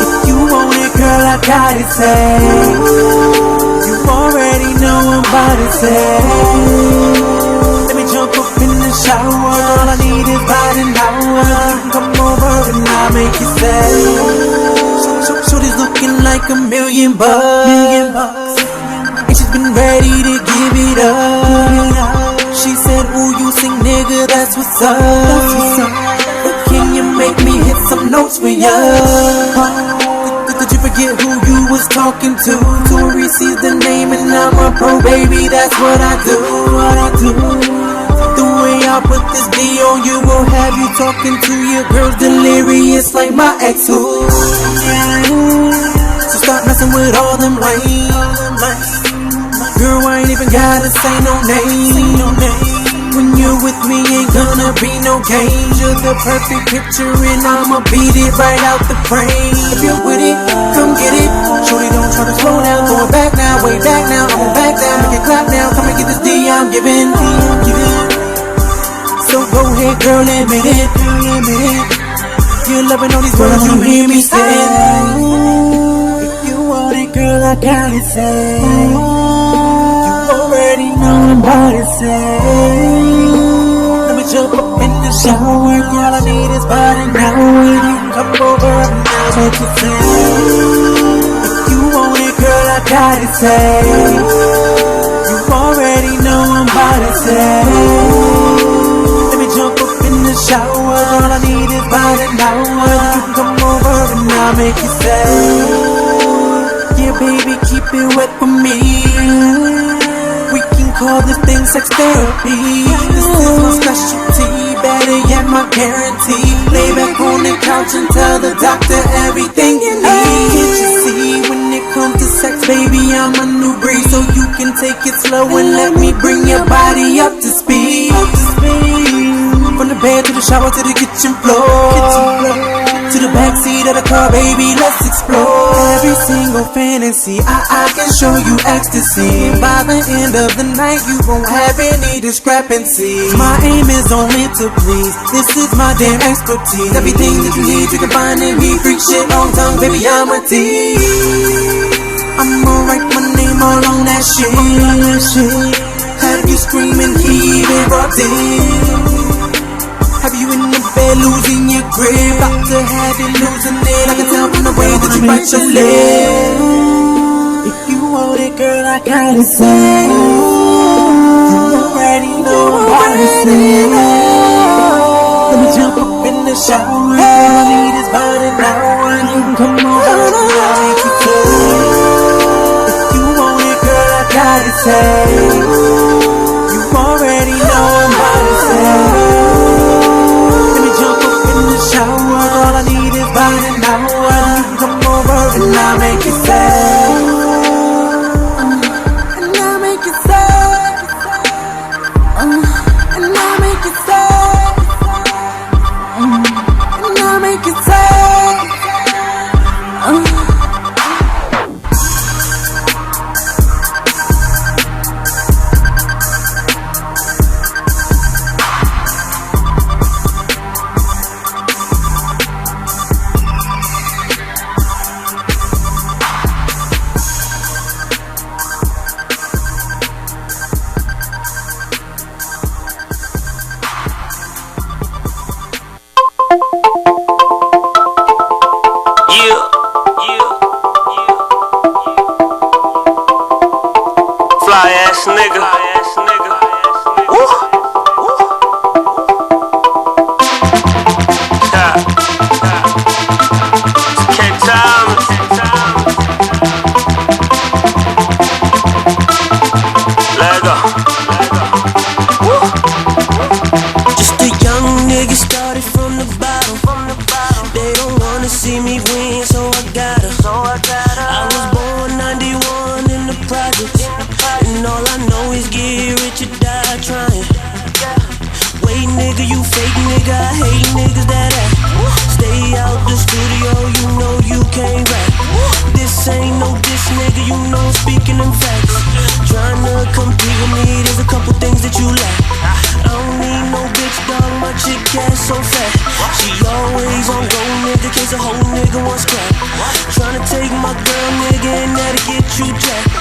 If you want it, girl, I got it, say. You already know I'm about to say. Let me jump up in the shower, all I need is about an hour. Come over and I'll make you say. Shorty's looking like $1 million. And she's been ready to give it up. She said, ooh, you sing, nigga, that's what's up. But can you make me hit some notes for ya? Did you forget who you was talking to? To receive the name and I'm a pro, baby, that's what I do. The way I put this D on you will have you talking to your girls delirious like my ex who. So stop messing with all them lanes. Girl, I ain't even gotta say no name. When you're with me, ain't gonna be no games. You're the perfect picture and I'ma beat it right out the frame. If you're with it, come get it. Shorty, don't try to slow down. Going back now, way back now. I'm back down, make it clap now. Come and get this D I'm giving. So go ahead, girl, admit it. You're loving all these words you hear me say. If you want it, girl, I got it, say. You already know I'm about to say. Let me jump up in the shower, all I need is about an hour. You can come over and I'll make you say. If you want it, girl, I got it, say. You already know I'm about to say. Jump up in the shower, all I need is about an hour. You can come over and I'll make you say. Yeah, baby, keep it wet for me. We can call this thing sex therapy. This is my specialty, better yet my guarantee. Lay back on the couch and tell the doctor everything you need. Can't you see when it comes to sex, baby, I'm a new breed. So you can take it slow and let me bring your body up to speed. From the bed to the shower to the kitchen floor, to the backseat of the car, baby, let's explore. Every single fantasy, I can show you ecstasy. By the end of the night, you won't have any discrepancy. My aim is only to please, this is my damn expertise. Everything that you need, you can find in me. Freak shit, long tongue, baby, I'm a T. I'ma write my name all on that shit. Have you screaming, heaving, rocking. Have you in the bed losing your grip? About to have it losing it. I can tell from the way that you bite your lip. If you want it, girl, I gotta say. You already know I'm about to say. Let me jump up in the shower. All I need is about an hour. You can come over and I'll make you say. If you want it, girl, I gotta say. You already know I'm about to say. Shower, all I need is about an hour. You can come over and I'll make you say. And I'll make you say. And I'll make you say. And I'll make you say. stay out the studio, you know you can't rap. This ain't no diss, nigga, you know I'm speaking in facts. Tryna compete with me, there's a couple things that you lack. I don't need no bitch, dog, my chick ass so fat. She always on go, nigga, case a whole nigga wants crap. Tryna take my girl, nigga, and that'll get you jacked.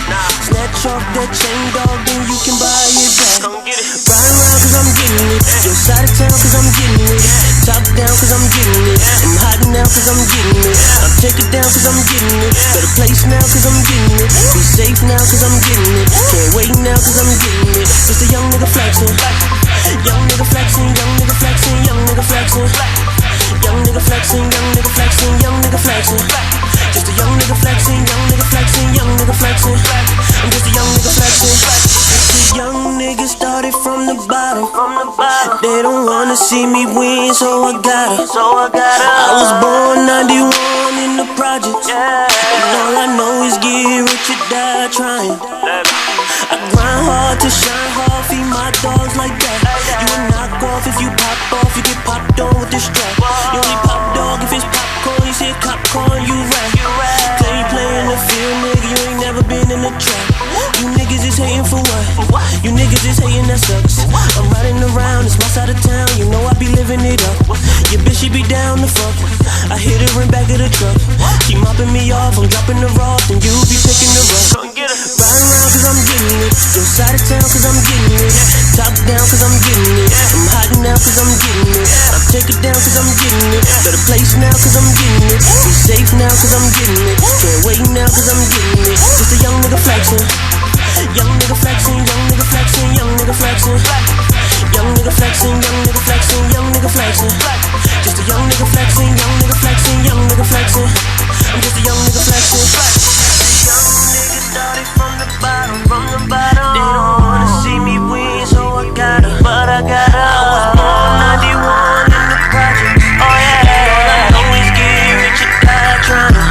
Snatch off that chain, dog, then you can buy it back. Riding around cause I'm getting it. Yo, side of town cause I'm getting it. Top down cause I'm getting it. I'm hot now cause I'm getting it. I'll take it down cause I'm getting it. Better place now cause I'm getting it. Be safe now cause I'm getting it. Can't wait now cause I'm getting it. Just a young nigga flexing. Young nigga flexing, young nigga flexing, young nigga flexing. Young nigga flexing, young nigga flexing, young nigga flexing. Just a young nigga flexing, young nigga flexing, young nigga flexing. I'm just a young nigga flexing. Just a young nigga started from the bottom. They don't wanna see me win, so I gotta. I was born 91 in the projects, and all I know is get rich or die trying. I grind hard to shine hard, feed my dogs like that. You a knockoff if you pop off, you get popped on with this strap. You only pop dog if it's popcorn, you see a cop corn, you rap. Claim you play in the field, nigga, you ain't never been in the trap. You niggas is hating for what? You niggas is hating, that sucks. I'm riding around, it's my side of town, you know I be living it up. Your bitch, she be down the fuck. I hit her in back of the truck. She mopping me off, I'm dropping her off, then you be taking the run. Riding around cause I'm getting it. Yo, side of town cause I'm getting it. Top down cause I'm getting it. I'm hot now cause I'm getting it. I'll take it down cause I'm getting it. Better place now cause I'm getting it. Be safe now cause I'm getting it. Can't wait now cause I'm getting it. Just a young nigga flexing. Young nigga flexing, young nigga flexing, young nigga flexing. Young nigga flexing, young nigga flexing, young nigga flexing. Just a young nigga flexing, young nigga flexing, young nigga flexing. I'm just a young nigga flexing. Young nigga started from the bottom, They don't wanna see me win, so I gotta. I was born 91 in the projects. Oh yeah. All I know is get rich or die tryna.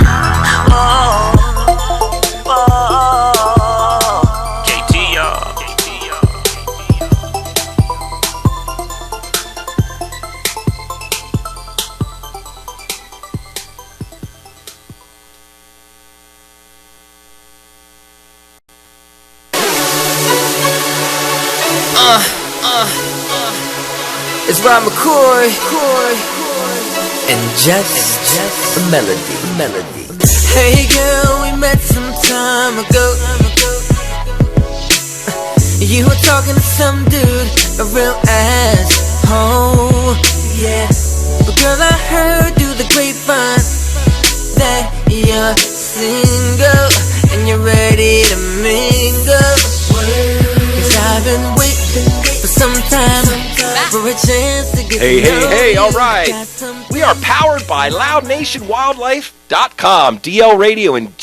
It's Rob McCoy and just a melody. Hey girl, we met some time ago. You were talking to some dude, a real asshole. Yeah, but girl, I heard through the grapevine that you're single and you're ready to mingle. 'Cause I've been waiting for some time for a chance to get Hey, all right. We are powered by LoudNationWildlife.com, DLRadio, and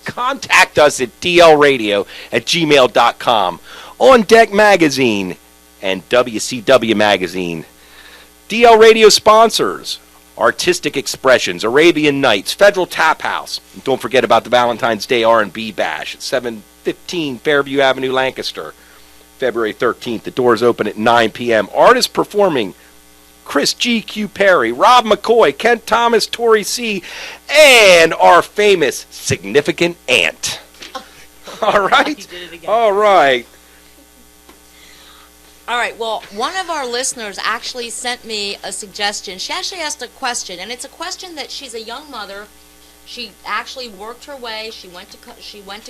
contact us at DLRadio@gmail.com, On Deck Magazine, and WCW Magazine. DL Radio sponsors Artistic Expressions, Arabian Nights, Federal Tap House. And don't forget about the Valentine's Day R&B Bash at 715 Fairview Avenue, Lancaster. February 13th. The doors open at 9 p.m. Artists performing: Chris G.Q. Perry, Rob McCoy, Kent Thomas, Tori C., and our famous Significant Aunt. All right? All right. All right, well, one of our listeners actually sent me a suggestion. She actually asked a question, and it's a question that she's a young mother. She actually worked her way. She went to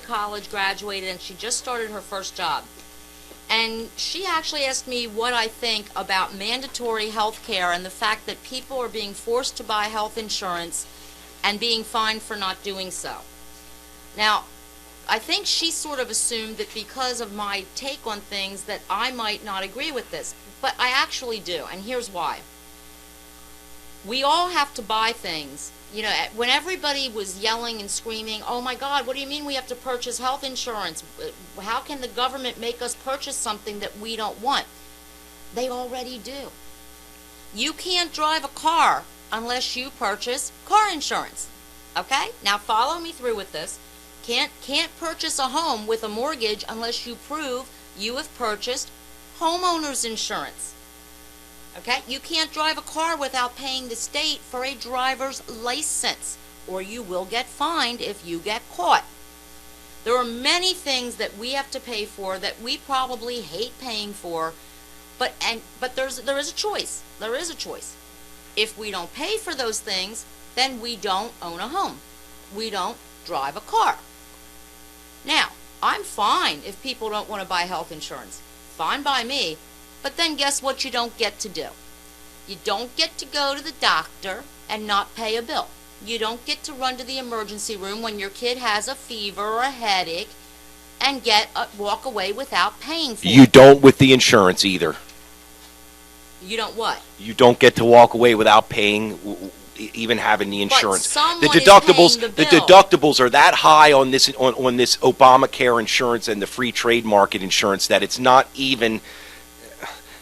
college, graduated, and she just started her first job. And she actually asked me what I think about mandatory health care and the fact that people are being forced to buy health insurance and being fined for not doing so. Now, I think she sort of assumed that because of my take on things that I might not agree with this, but I actually do, and here's why. We all have to buy things. You know, when everybody was yelling and screaming, oh my God, what do you mean we have to purchase health insurance? How can the government make us purchase something that we don't want? They already do. You can't drive a car unless you purchase car insurance. Okay? Now follow me through with this. Can't purchase a home with a mortgage unless you prove you have purchased homeowners insurance. Okay? You can't drive a car without paying the state for a driver's license, or you will get fined if you get caught. There are many things that we have to pay for that we probably hate paying for, but there is a choice. There is a choice. If we don't pay for those things, then we don't own a home. We don't drive a car. Now, I'm fine if people don't want to buy health insurance. Fine by me. But then guess what you don't get to do? You don't get to go to the doctor and not pay a bill. You don't get to run to the emergency room when your kid has a fever or a headache and walk away without paying for it. You don't with the insurance either. You don't what? You don't get to walk away without paying, even having the insurance. But the deductibles, the deductibles are that high on this Obamacare insurance and the free trade market insurance that it's not even.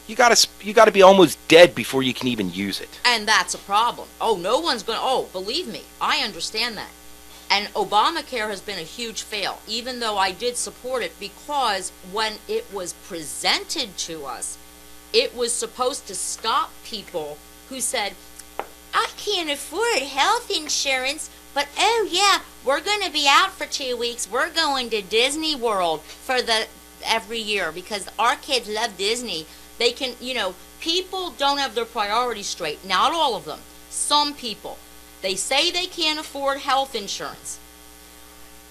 You got to be almost dead before you can even use it. And that's a problem. Oh, no one's going to. Oh, believe me, I understand that. And Obamacare has been a huge fail, even though I did support it, because when it was presented to us, it was supposed to stop people who said, I can't afford health insurance, but oh yeah, we're going to be out for 2 weeks. We're going to Disney World every year because our kids love Disney. They can, people don't have their priorities straight. Not all of them. Some people. They say they can't afford health insurance.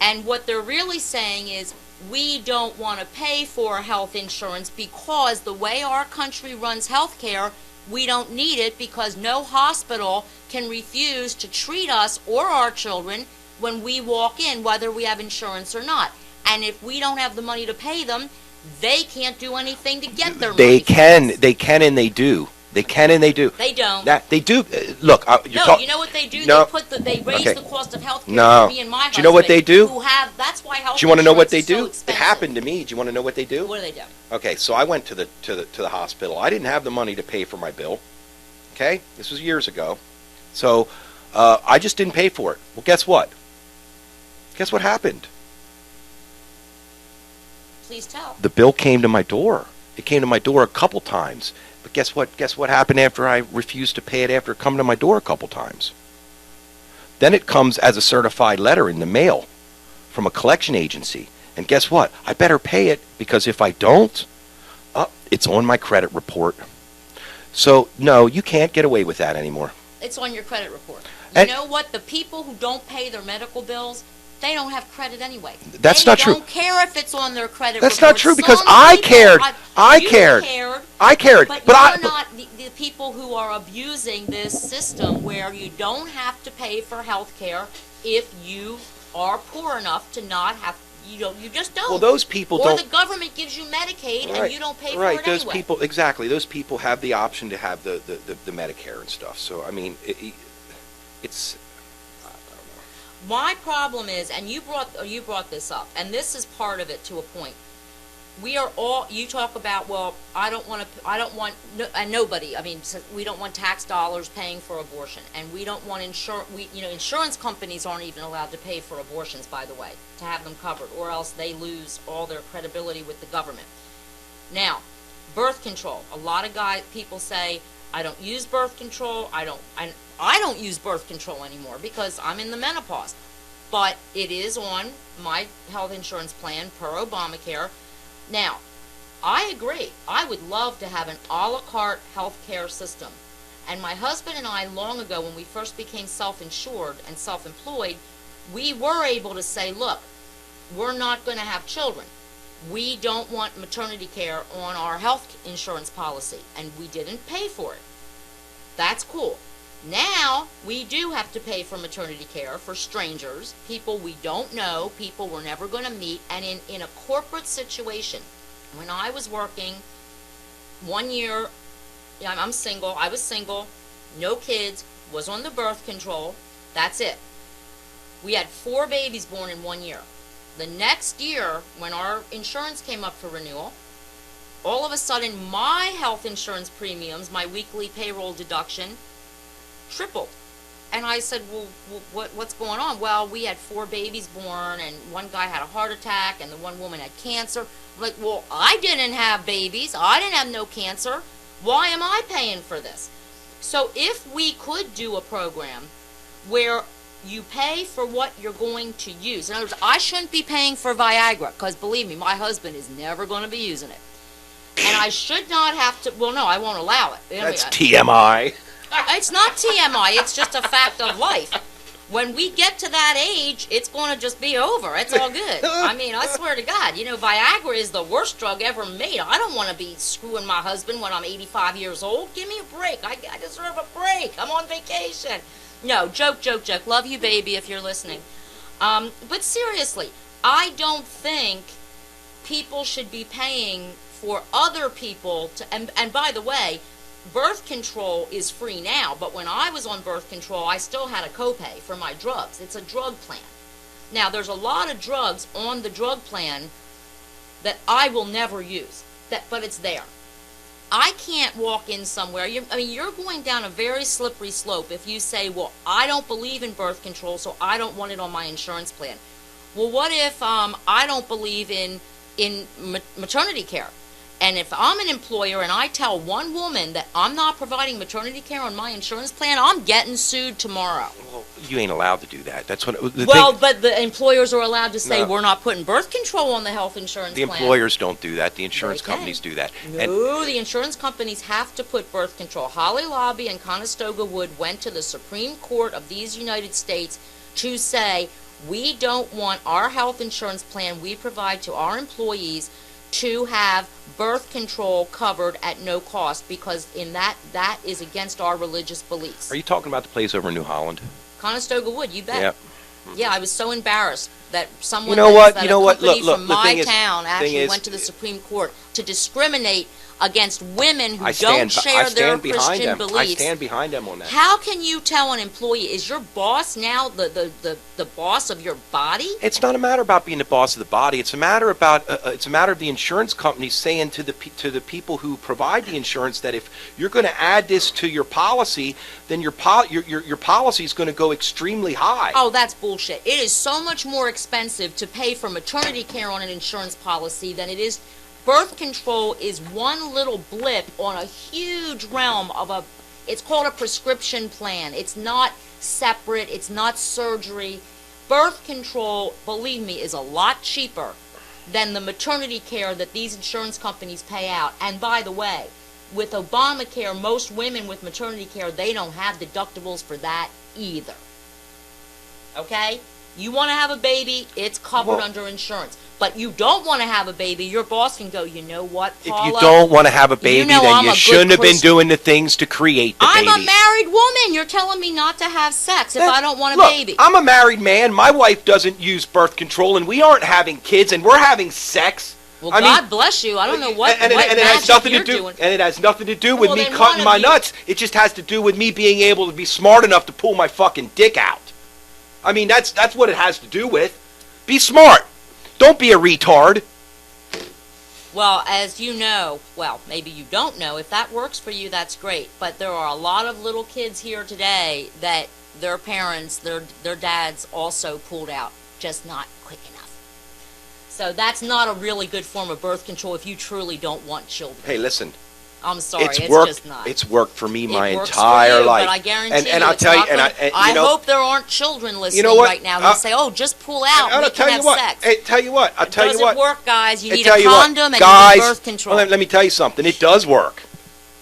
And what they're really saying is, we don't want to pay for health insurance because the way our country runs health care, we don't need it because no hospital can refuse to treat us or our children when we walk in, whether we have insurance or not. And if we don't have the money to pay them, they can't do anything to get their money. They can, and they do. They can and they do. They don't. They do. Look, you know what they do? No. They raise the cost of health care for me and my husband. Do you know what they do? That's why health. Do you want to know what they insurance do? is so expensive. It happened to me. Do you want to know what they do? What do they do? Okay, so I went to the hospital. I didn't have the money to pay for my bill. Okay, this was years ago. So I just didn't pay for it. Well, guess what? Guess what happened? Please tell. The bill came to my door. It came to my door a couple times. But guess what? Guess what happened after I refused to pay it after it come to my door a couple times? Then it comes as a certified letter in the mail from a collection agency. And guess what? I better pay it because if I don't, it's on my credit report. So, no, you can't get away with that anymore. It's on your credit report. You know what? The people who don't pay their medical bills, they don't have credit anyway. That's not true. They don't care if it's on their credit report. That's not true because I cared. I cared. But you're not the people who are abusing this system where you don't have to pay for health care if you are poor enough to not have. You just don't. Well, those people don't. Or the government gives you Medicaid and you don't pay for it anyway. Those people, exactly. Those people have the option to have the Medicare and stuff. So, I mean, it's. My problem is, and you brought this up, and this is part of it to a point. We are all. You talk about, well, nobody. I mean, we don't want tax dollars paying for abortion, and we don't want insurance companies aren't even allowed to pay for abortions, by the way, to have them covered, or else they lose all their credibility with the government. Now, birth control. A lot of people say, I don't use birth control. I don't use birth control anymore because I'm in the menopause. But it is on my health insurance plan per Obamacare. Now, I agree. I would love to have an a la carte health care system. And my husband and I, long ago, when we first became self-insured and self-employed, we were able to say, look, we're not going to have children. We don't want maternity care on our health insurance policy. And we didn't pay for it. That's cool. Now, we do have to pay for maternity care for strangers, people we don't know, people we're never going to meet, and in a corporate situation. When I was working, 1 year, I'm single, I was single, no kids, was on the birth control, that's it. We had 4 babies born in 1 year. The next year, when our insurance came up for renewal, all of a sudden my health insurance premiums, my weekly payroll deduction, tripled. And I said, well, what's going on? Well, we had 4 babies born, and one guy had a heart attack, and the one woman had cancer. I'm like, well, I didn't have babies. I didn't have no cancer. Why am I paying for this? So if we could do a program where you pay for what you're going to use. In other words, I shouldn't be paying for Viagra, because believe me, my husband is never going to be using it. And I should not have to, well, no, I won't allow it. That's TMI. It's not TMI, it's just a fact of life. When we get to that age, it's going to just be over. It's all good. I mean, I swear to God, Viagra is the worst drug ever made. I don't want to be screwing my husband when I'm 85 years old. Give me a break. I deserve a break. I'm on vacation. No, joke. Love you, baby, if you're listening. But seriously, I don't think people should be paying for other people to, and by the way, birth control is free now, but when I was on birth control, I still had a copay for my drugs. It's a drug plan. Now, there's a lot of drugs on the drug plan that I will never use, but it's there. I can't walk in somewhere. You're going down a very slippery slope if you say, well, I don't believe in birth control, so I don't want it on my insurance plan. Well, what if I don't believe in maternity care? And if I'm an employer and I tell one woman that I'm not providing maternity care on my insurance plan, I'm getting sued tomorrow. Well, you ain't allowed to do that. That's what. But the employers are allowed to say, No. we're not putting birth control on the health insurance The plan. employers don't do that. The insurance They can. companies do that. No, the insurance companies have to put birth control. Holly Lobby and Conestoga Wood went to the Supreme Court of these United States to say, we don't want our health insurance plan we provide to our employees to have birth control covered at no cost, because in that is against our religious beliefs. Are you talking about the place over in New Holland? Conestoga Wood, you bet. Yep. Yeah, I was so embarrassed that someone You know what? that You know a what? company Look, from the my thing is- town actually thing is- went to the Supreme Court to discriminate against women who I don't stand share their behind Christian them. beliefs. I stand behind them on that. How can you tell an employee, is your boss now the boss of your body? It's not a matter about being the boss of the body. It's a matter about it's a matter of the insurance companies saying to the people who provide the insurance that if you're going to add this to your policy, then your policy is going to go extremely high. Oh, that's bullshit. It is so much more expensive to pay for maternity care on an insurance policy than it is. Birth control is one little blip on a huge realm of it's called a prescription plan. It's not separate. It's not surgery. Birth control, believe me, is a lot cheaper than the maternity care that these insurance companies pay out. And by the way, with Obamacare, most women with maternity care, they don't have deductibles for that either. Okay? You want to have a baby, it's covered under insurance. But you don't want to have a baby, your boss can go, you know what, Paula? If you don't want to have a baby, know then I'm you a good shouldn't have been Christian. doing the things to create the baby. I'm a married woman. You're telling me not to have sex if I don't want a Look, baby. I'm a married man. My wife doesn't use birth control, and we aren't having kids, and we're having sex. Well, I God mean, bless you. I don't know what and it has magic nothing you're to do, doing. and it has nothing to do with Well, me then cutting one my of you- nuts. It just has to do with me being able to be smart enough to pull my fucking dick out. I mean, that's what it has to do with. Be smart. Don't be a retard. Well, as you know, well, maybe you don't know, if that works for you, that's great. But there are a lot of little kids here today that their parents, their dads also pulled out, just not quick enough. So that's not a really good form of birth control if you truly don't want children. Hey, listen. I'm sorry, it's worked. just not. It's worked for me my It works entire for you, life. But I guarantee and you, I'll it's tell you, not and gonna, I, you know, hope there aren't children listening what? right now who say, "Oh, just pull out, I'll we tell can you have what. sex." Hey, tell you what. I'll tell you what. It doesn't work, guys. You Hey, need tell a you what, condom and guys, you need birth control. well, let me tell you something. It does work.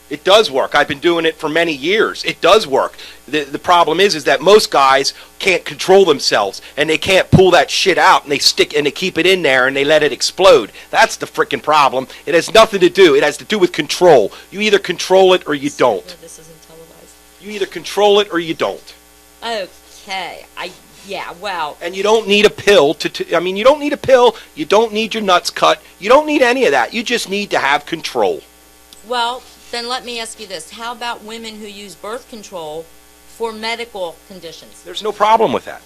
It does work. I've been doing it for many years. It does work. The problem is that most guys can't control themselves, and they can't pull that shit out, and they keep it in there, and they let it explode. That's the frickin' problem. It has nothing to do. It has to do with control. You either control it or you don't. This isn't televised. You either control it or you don't. Okay. Yeah, well. And you don't need a pill you don't need a pill. You don't need your nuts cut. You don't need any of that. You just need to have control. Well, then let me ask you this. How about women who use birth control for medical conditions? There's no problem with that.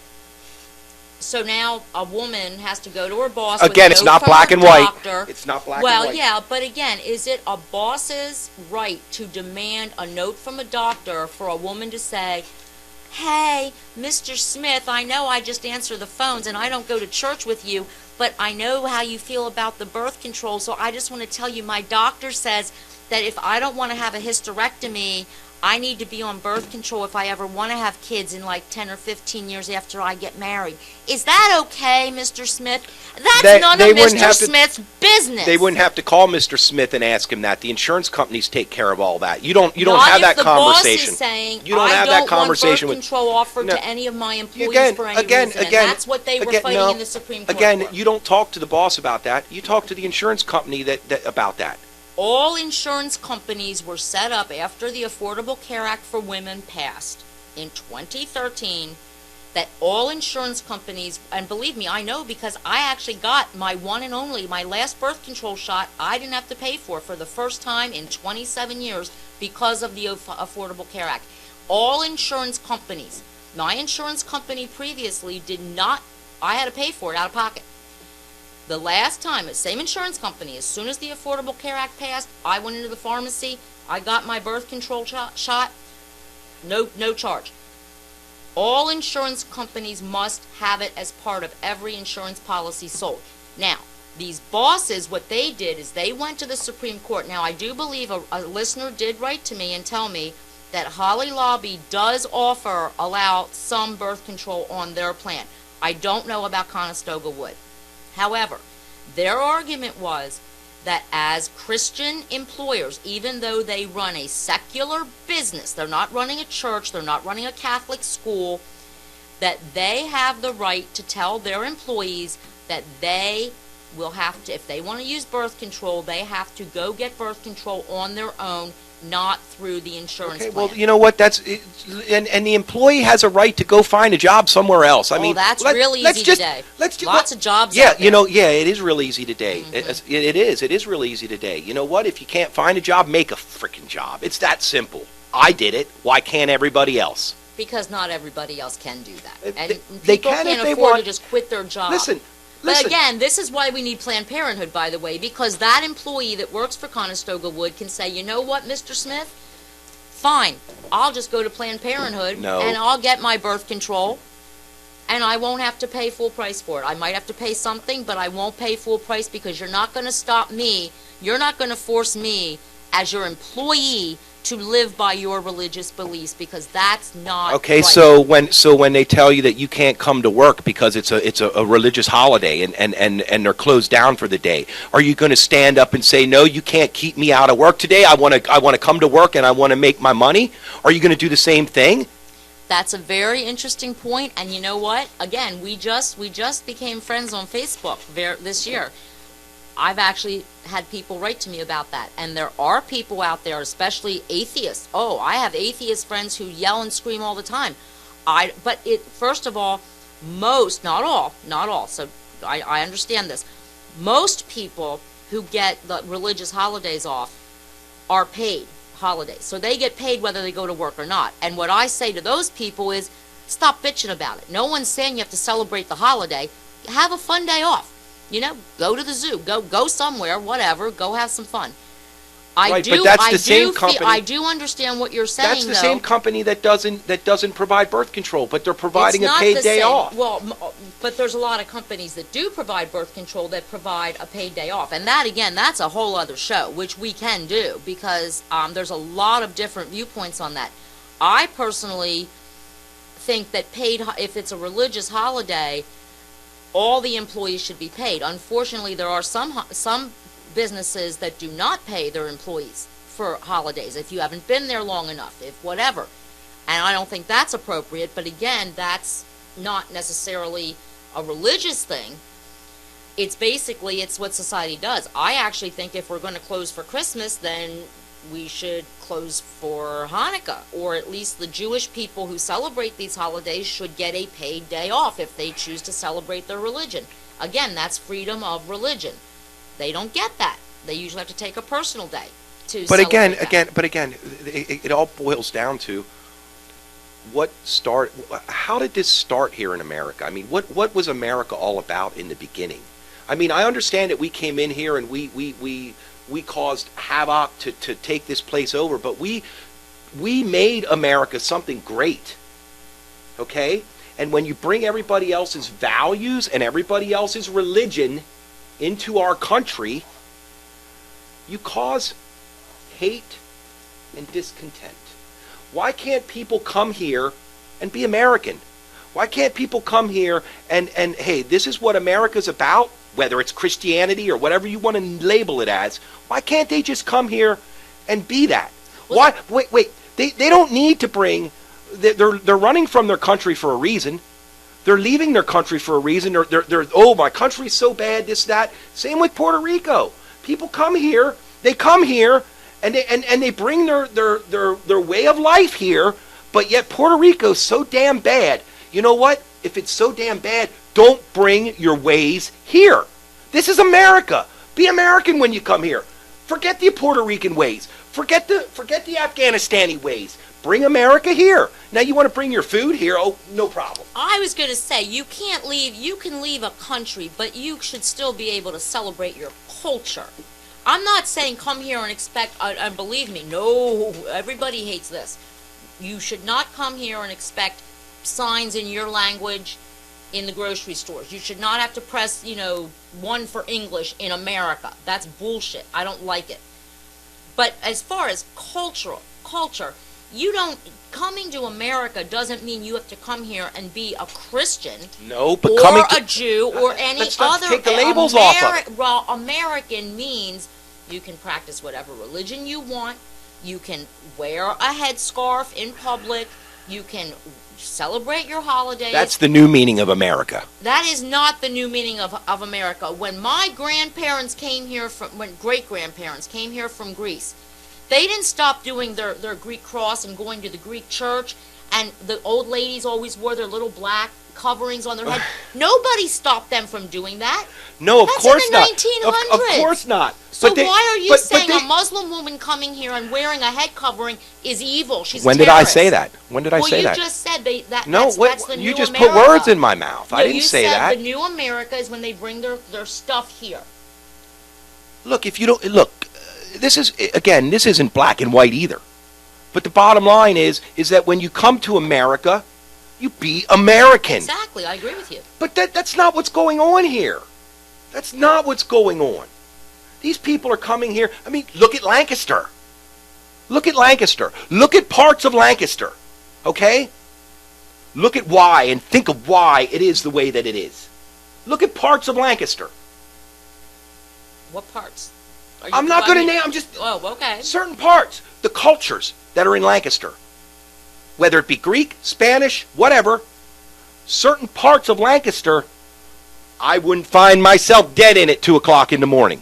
So now a woman has to go to her boss. Again, with it's a note not from black her and white. doctor. It's not black and Well, white. yeah, but again, is it a boss's right to demand a note from a doctor for a woman to say, hey, Mr. Smith, I know I just answer the phones and I don't go to church with you, but I know how you feel about the birth control, so I just want to tell you my doctor says that if I don't want to have a hysterectomy, I need to be on birth control if I ever want to have kids in like 10 or 15 years after I get married. Is that okay, Mr. Smith? That's none of Mr. Smith's business. They wouldn't have to call Mr. Smith and ask him that. The insurance companies take care of all that. You don't have that conversation. Boss is saying, you don't have that conversation want birth control offered to any of my employees for any reason. And that's what they were fighting in the Supreme Court for. You don't talk to the boss about that. You talk to the insurance company about that. All insurance companies were set up after the Affordable Care Act for Women passed in 2013, that all insurance companies, and believe me, I know because I actually got my one and only, my last birth control shot, I didn't have to pay for the first time in 27 years because of the Affordable Care Act. All insurance companies, my insurance company previously did not, I had to pay for it out of pocket. The last time, the same insurance company, as soon as the Affordable Care Act passed, I went into the pharmacy, I got my birth control shot, no charge. All insurance companies must have it as part of every insurance policy sold. Now, these bosses, what they did is they went to the Supreme Court. Now, I do believe a listener did write to me and tell me that Holly Lobby does allow some birth control on their plan. I don't know about Conestoga Wood. However, their argument was that as Christian employers, even though they run a secular business, they're not running a church, they're not running a Catholic school, that they have the right to tell their employees that they will have to, if they want to use birth control, they have to go get birth control on their own, not through the insurance plan. Well, you know what? That's and the employee has a right to go find a job somewhere else. I mean, that's really easy today. Lots of jobs out there. It is real easy today. Mm-hmm. It is real easy today. You know what? If you can't find a job, make a freaking job. It's that simple. I did it. Why can't everybody else? Because not everybody else can do that. And they people can can't if they afford want to just quit their job. Listen. But again, this is why we need Planned Parenthood, by the way, because that employee that works for Conestoga Wood can say, you know what, Mr. Smith? Fine, I'll just go to Planned Parenthood and I'll get my birth control and I won't have to pay full price for it. I might have to pay something, but I won't pay full price because you're not going to stop me. You're not going to force me as your employee to live by your religious beliefs, because that's not okay. Right. So when they tell you that you can't come to work because it's a religious holiday and they're closed down for the day, are you going to stand up and say, no, you can't keep me out of work today? I want to come to work and I want to make my money. Are you going to do the same thing? That's a very interesting point. And you know what? Again, we just became friends on Facebook this year. I've actually had people write to me about that. And there are people out there, especially atheists. Oh, I have atheist friends who yell and scream all the time. First of all, not all, so I understand this. Most people who get the religious holidays off are paid holidays. So they get paid whether they go to work or not. And what I say to those people is, stop bitching about it. No one's saying you have to celebrate the holiday. Have a fun day off. You know, go to the zoo, go somewhere, whatever, go have some fun. I do understand what you're saying. That's the same company that doesn't provide birth control, but they're providing a paid day off. Well, but there's a lot of companies that do provide birth control that provide a paid day off, and that again, that's a whole other show, which we can do because there's a lot of different viewpoints on that. I personally think that if it's a religious holiday, all the employees should be paid. Unfortunately, there are some businesses that do not pay their employees for holidays if you haven't been there long enough, if whatever. And I don't think that's appropriate, but again, that's not necessarily a religious thing. It's what society does. I actually think if we're going to close for Christmas, then we should close for Hanukkah, or at least the Jewish people who celebrate these holidays should get a paid day off if they choose to celebrate their religion. Again, that's freedom of religion. They don't get that. They usually have to take a personal day to celebrate that. But again, it all boils down to how did this start here in America? I mean, what was America all about in the beginning? I mean, I understand that we came in here and we caused havoc to take this place over, but we made America something great. okay? And when you bring everybody else's values and everybody else's religion into our country, you cause hate and discontent. Why can't people come here and be American? Why can't people come here and hey, this is what America's about, whether it's Christianity or whatever you want to label it as. Why can't they just come here and be that? Why? Wait. They don't need to bring. They're running from their country for a reason. They're leaving their country for a reason. They're oh, my country's so bad, this, that. Same with Puerto Rico. People come here. They come here and they bring their way of life here. But yet Puerto Rico's so damn bad. You know what? If it's so damn bad, don't bring your ways here. This is America. Be American when you come here. Forget the Puerto Rican ways. Forget the Afghanistani ways. Bring America here. Now you want to bring your food here? Oh, no problem. I was going to say, you can't leave. You can leave a country, but you should still be able to celebrate your culture. I'm not saying come here and expect, and believe me, no, everybody hates this. You should not come here and expect signs in your language in the grocery stores. You should not have to press, one for English in America. That's bullshit. I don't like it. But as far as culture, coming to America doesn't mean you have to come here and be a Christian. No, but or a Jew or any other. Take the labels off of it. Well, American means you can practice whatever religion you want. You can wear a headscarf in public. You can celebrate your holidays. That's the new meaning of America. That is not the new meaning of America. When my grandparents came here when great-grandparents came here from Greece, they didn't stop doing their Greek cross and going to the Greek church, and the old ladies always wore their little black coverings on their head. Nobody stopped them from doing that. No, of course not. That's in the 1900s. Of course not. So why are you saying a Muslim woman coming here and wearing a head covering is evil? She's When did I say that? When did I say that? Well, you just said that's the new you just America. put words in my mouth. I didn't say that. The new America is when they bring their stuff here. Look, if you don't this isn't black and white either. But the bottom line is that when you come to America, you be American. Exactly, I agree with you. But that's not what's going on here. That's not what's going on. These people are coming here. I mean, look at Lancaster. Look at Lancaster. Look at parts of Lancaster. Okay? Look at why and think of why it is the way that it is. Look at parts of Lancaster. What parts? I'm not going to name. I'm just. Oh, okay. Certain parts, the cultures that are in Lancaster, whether it be Greek, Spanish, whatever. Certain parts of Lancaster, I wouldn't find myself dead in at 2:00 in the morning.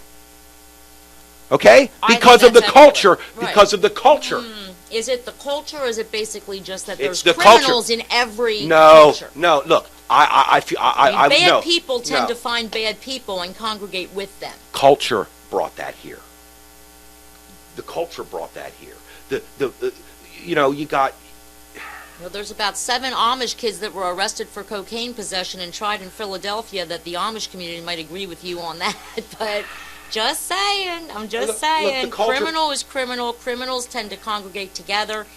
Okay, because of the culture. Right. Because of the culture. Is it the culture, or is it basically just that there's the criminals in every culture? No. Look, I feel bad people tend to find bad people and congregate with them. Culture brought that here. The culture brought that here. You got. There's about 7 Amish kids that were arrested for cocaine possession and tried in Philadelphia. That the Amish community might agree with you on that, but. Just saying. I'm just saying. Look, criminal is criminal. Criminals tend to congregate together.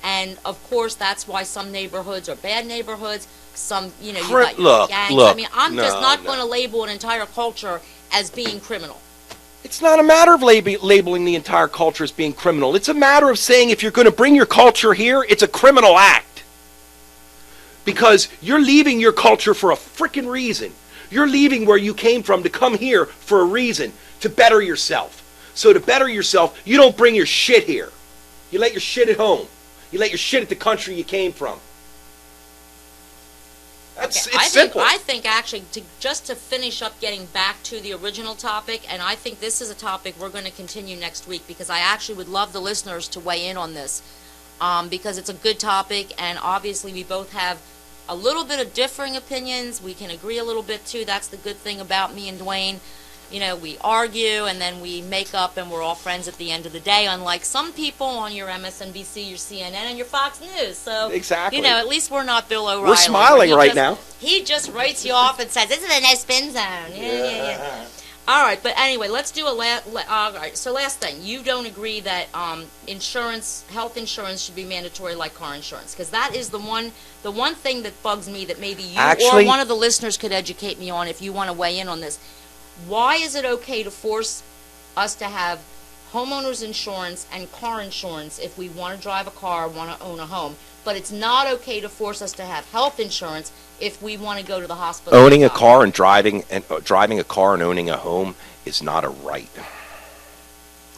And, of course, that's why some neighborhoods are bad neighborhoods. Some, you got your gangs. I mean, I'm just not going to label an entire culture as being criminal. It's not a matter of labeling the entire culture as being criminal. It's a matter of saying if you're going to bring your culture here, it's a criminal act. Because you're leaving your culture for a freaking reason. You're leaving where you came from to come here for a reason. To better yourself. So to better yourself, you don't bring your shit here. You let your shit at home. You let your shit at the country you came from. It's simple. I think actually, just to finish up getting back to the original topic, and I think this is a topic we're going to continue next week, because I actually would love the listeners to weigh in on this, because it's a good topic, and obviously we both have a little bit of differing opinions. We can agree a little bit too. That's the good thing about me and Dwayne. We argue and then we make up and we're all friends at the end of the day, unlike some people on your MSNBC, your CNN, and your Fox News. So, exactly. At least we're not Bill O'Reilly. We're smiling right now. He just writes you off and says, this is a nice spin zone. Yeah. All right, but anyway, let's do all right, so last thing. You don't agree that health insurance should be mandatory like car insurance, because that is the one thing that bugs me that maybe you or one of the listeners could educate me on if you want to weigh in on this. Why is it okay to force us to have homeowners insurance and car insurance if we want to drive a car, want to own a home, but it's not okay to force us to have health insurance if we want to go to the hospital? Owning a car and driving a car and owning a home is not a right.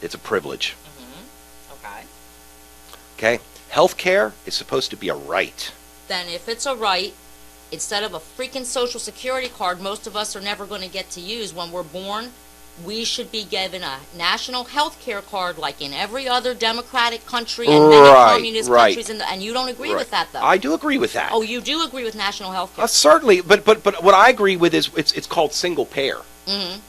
It's a privilege. Okay. Okay? Healthcare is supposed to be a right. Then if it's a right, instead of a freaking Social Security card most of us are never going to get to use when we're born, we should be given a national health care card like in every other democratic country and many communist countries. And you don't agree with that, though? I do agree with that. Oh, you do agree with national health care? Certainly, but what I agree with is it's called single payer. Mm-hmm.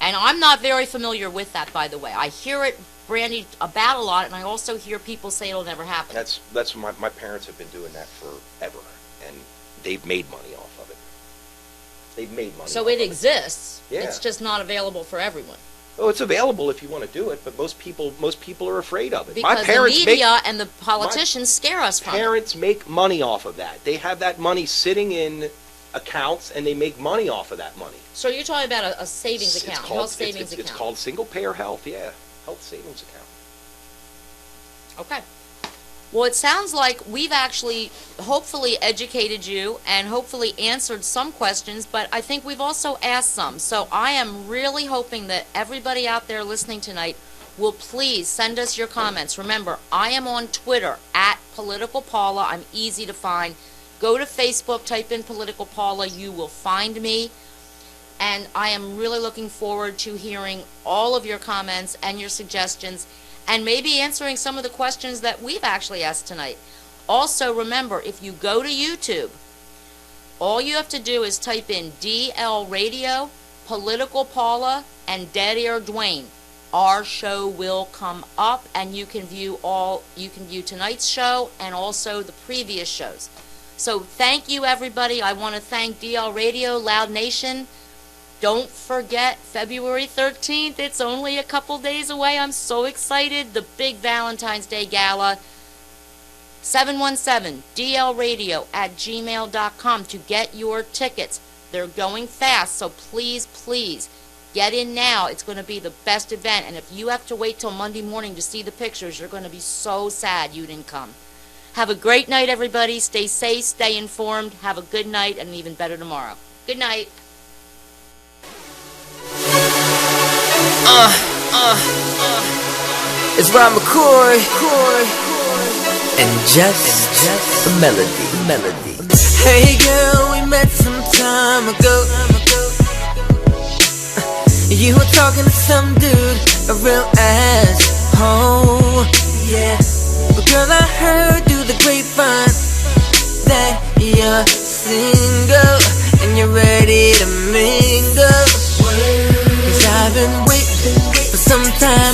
And I'm not very familiar with that, by the way. I hear it bandied about a lot, and I also hear people say it'll never happen. That's my parents have been doing that forever, and they've made money off of it. They've made money. So it exists. Yeah. It's just not available for everyone. Oh, it's available if you want to do it, but most people are afraid of it. Because my parents the media and the politicians scare us from it. Parents make money off of that. They have that money sitting in accounts, and they make money off of that money. So you're talking about a savings account, health savings account. It's called single payer health, yeah. Health savings account. Okay. Well, it sounds like we've actually hopefully educated you and hopefully answered some questions, but I think we've also asked some. So I am really hoping that everybody out there listening tonight will please send us your comments. Remember, I am on Twitter at Political Paula. I'm easy to find. Go to Facebook, type in Political Paula. You will find me. And I am really looking forward to hearing all of your comments and your suggestions, and maybe answering some of the questions that we've actually asked tonight. Also, remember, if you go to YouTube, all you have to do is type in DLRadio, Political Paula, and Dead Air Dwayne. Our show will come up, and you can view tonight's show and also the previous shows. So thank you, everybody. I want to thank DLRadio, Loud Nation. Don't forget, February 13th, it's only a couple days away. I'm so excited. The big Valentine's Day Gala. 717-DLRadio@gmail.com to get your tickets. They're going fast, so please, please, get in now. It's going to be the best event. And if you have to wait till Monday morning to see the pictures, you're going to be so sad you didn't come. Have a great night, everybody. Stay safe, stay informed. Have a good night and an even better tomorrow. Good night. It's Ron McCoy and just a melody. Hey girl, we met some time ago. You were talking to some dude, a real asshole. Yeah, but girl, I heard through the grapevine that you're single and you're ready to mingle. Cause I've been waiting for some time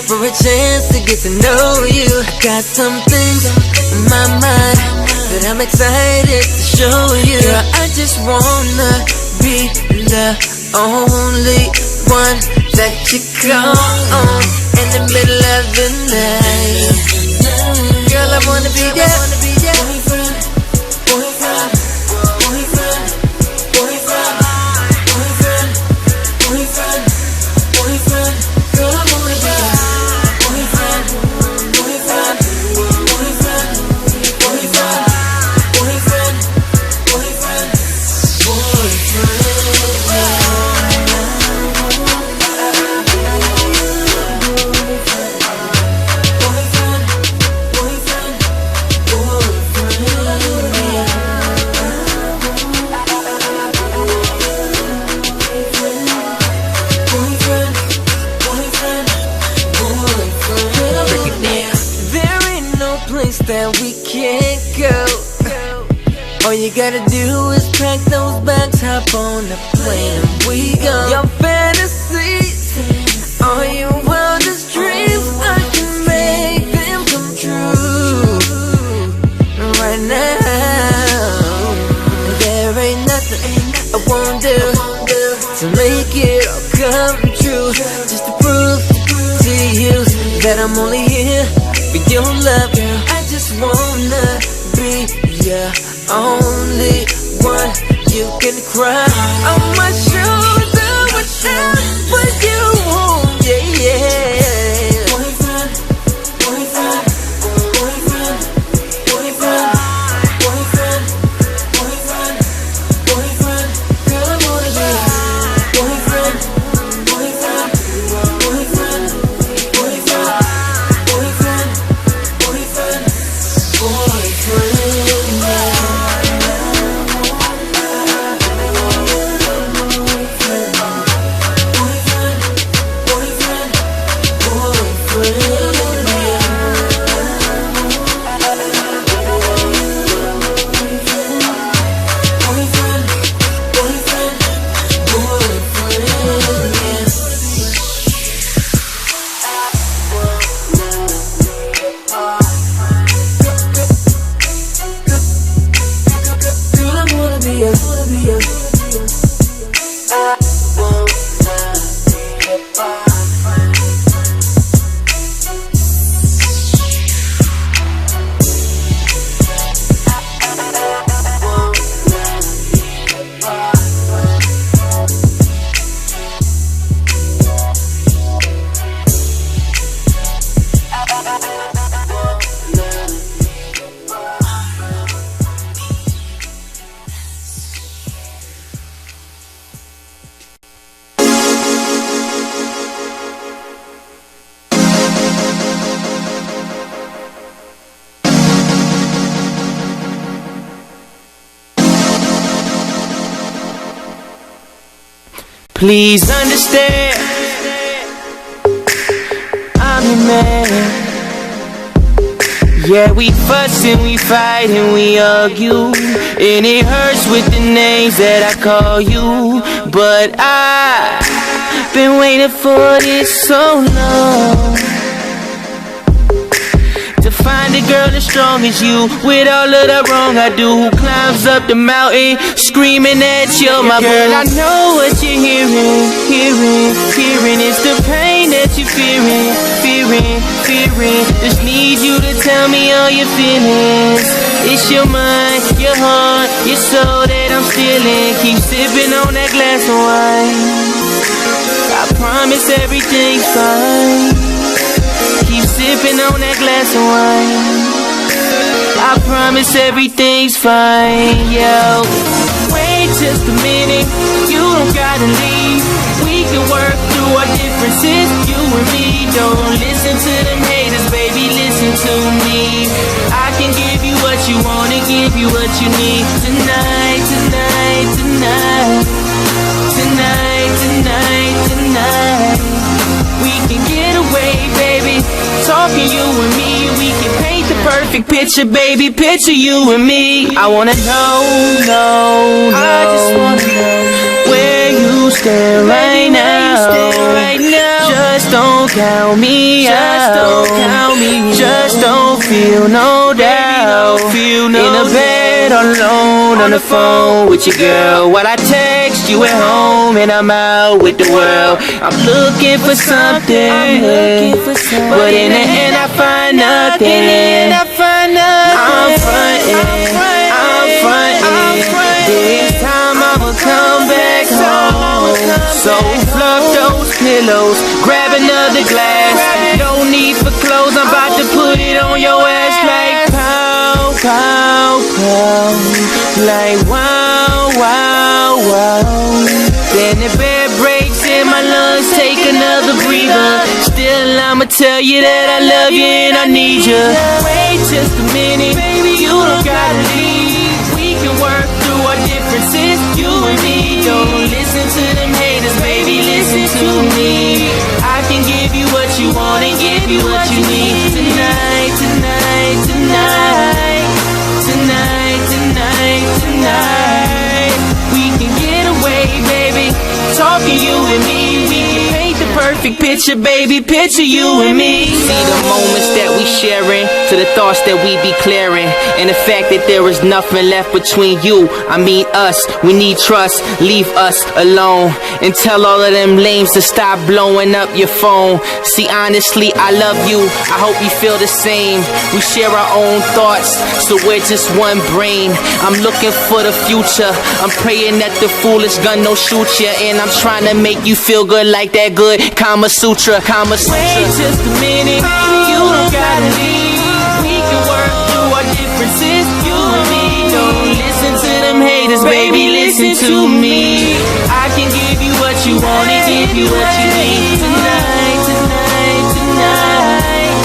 for a chance to get to know you. I got some things in my mind that I'm excited to show you. Girl, I just wanna be the only one that you call on in the middle of the night. Girl, I wanna be your boyfriend, boyfriend, boyfriend, boyfriend, boyfriend, boyfriend, boyfriend. Girl, I wanna be your boyfriend, boyfriend, boyfriend, boyfriend, boyfriend, boyfriend, that we can't go. All you gotta do is pack those bags, hop on the plane and we go. Your fantasies, all your wildest dreams, I can make them come true right now. There ain't nothing I won't do to make it all come come true, just to prove to you that I'm only here for your love, girl. I just wanna be your only one. You can cry on my shoulder with you, yeah, yeah. Boyfriend, boyfriend, boyfriend, boyfriend, boyfriend, boyfriend, boyfriend. Girl, I wanna be boyfriend, boyfriend, boyfriend, boyfriend, boyfriend, boyfriend, boyfriend. Please understand, I'm your man. Yeah, we fuss and we fight and we argue, and it hurts with the names that I call you. But I've been waiting for this so long, to find a girl as strong as you, with all of the wrong I do, who climbs up the mountain screaming at you, my girl. I know what you're hearing. It's the pain that you're fearing. Just need you to tell me all your feelings. It's your mind, your heart, your soul that I'm stealing. Keep sipping on that glass of wine, I promise everything's fine. Keep sipping on that glass of wine, I promise everything's fine, yo. Wait just a minute, you don't gotta leave. We can work through our differences, you and me. Don't listen to them haters, baby, listen to me. I can give you what you want and give you what you need. Tonight, tonight, tonight, tonight, tonight, tonight. We can get away, baby, talking you and me. We can paint the perfect picture, baby, picture you and me. I wanna know, I just wanna know where you stand right now. Just don't count me out. Just don't feel no doubt. In the bed alone on the phone with your girl, while I text you at home and I'm out with the world. I'm looking for something, but in the end I find nothing. I'm frontin'. This time I'ma come back home. So fluff those pillows, grab another glass. No need for clothes, I'm about to put it on your ass like pow, pow, pow. Like wow, wow, wow. Then the bed breaks and my lungs take another breather. Still I'ma tell you that I love you and I need you. Wait just a minute, baby, you don't gotta leave. We can work through our differences, you and me. Don't listen to them haters, baby, listen to me. I can give you what you want and give you what you need. Tonight, tonight, tonight, tonight, tonight, tonight. We can get away, baby, talking you and me. We can paint the perfect picture, baby, picture you and me. See the moments that we sharing, to the thoughts that we be clearing, and the fact that there is nothing left between you, I mean us. We need trust, leave us alone, and tell all of them lames to stop blowing up your phone. See, honestly, I love you, I hope you feel the same. We share our own thoughts, so we're just one brain. I'm looking for the future, I'm praying that the foolish gun don't shoot ya, and I'm trying to make you feel good like that good Kama Sutra, Kama Sutra. Wait just a minute, you don't gotta leave. We can work through our differences, you and me. Don't listen to them haters, baby, listen to me. I can give you what you want and give you what you need. Tonight, tonight, tonight,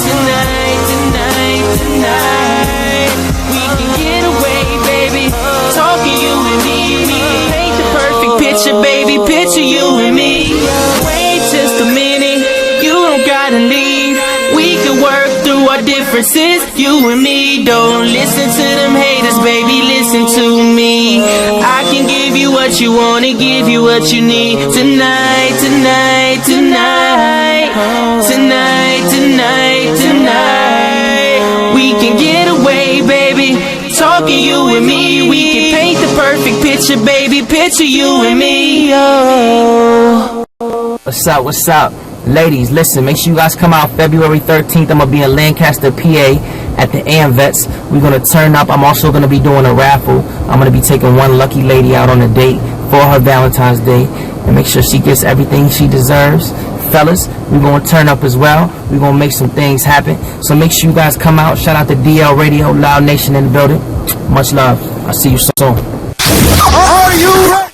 tonight, tonight, tonight. We can get away, baby, talking you and me. We can paint the perfect picture, baby, picture you and me. Wait just a minute, you don't gotta leave. We can work through our differences, you and me. Don't listen to them haters, baby, listen to me. I can give you what you want and give you what you need. Tonight, tonight, tonight, tonight, tonight, tonight. We can get away, baby, talking you and me. We can paint the perfect picture, baby, picture you and me. Oh. What's up, what's up? Ladies, listen, make sure you guys come out February 13th. I'm going to be in Lancaster, PA at the AMVETS. We're going to turn up. I'm also going to be doing a raffle. I'm going to be taking one lucky lady out on a date for her Valentine's Day and make sure she gets everything she deserves. Fellas, we're going to turn up as well. We're going to make some things happen. So make sure you guys come out. Shout out to DLRadio, Loud Nation in the building. Much love. I'll see you soon. Are you ready?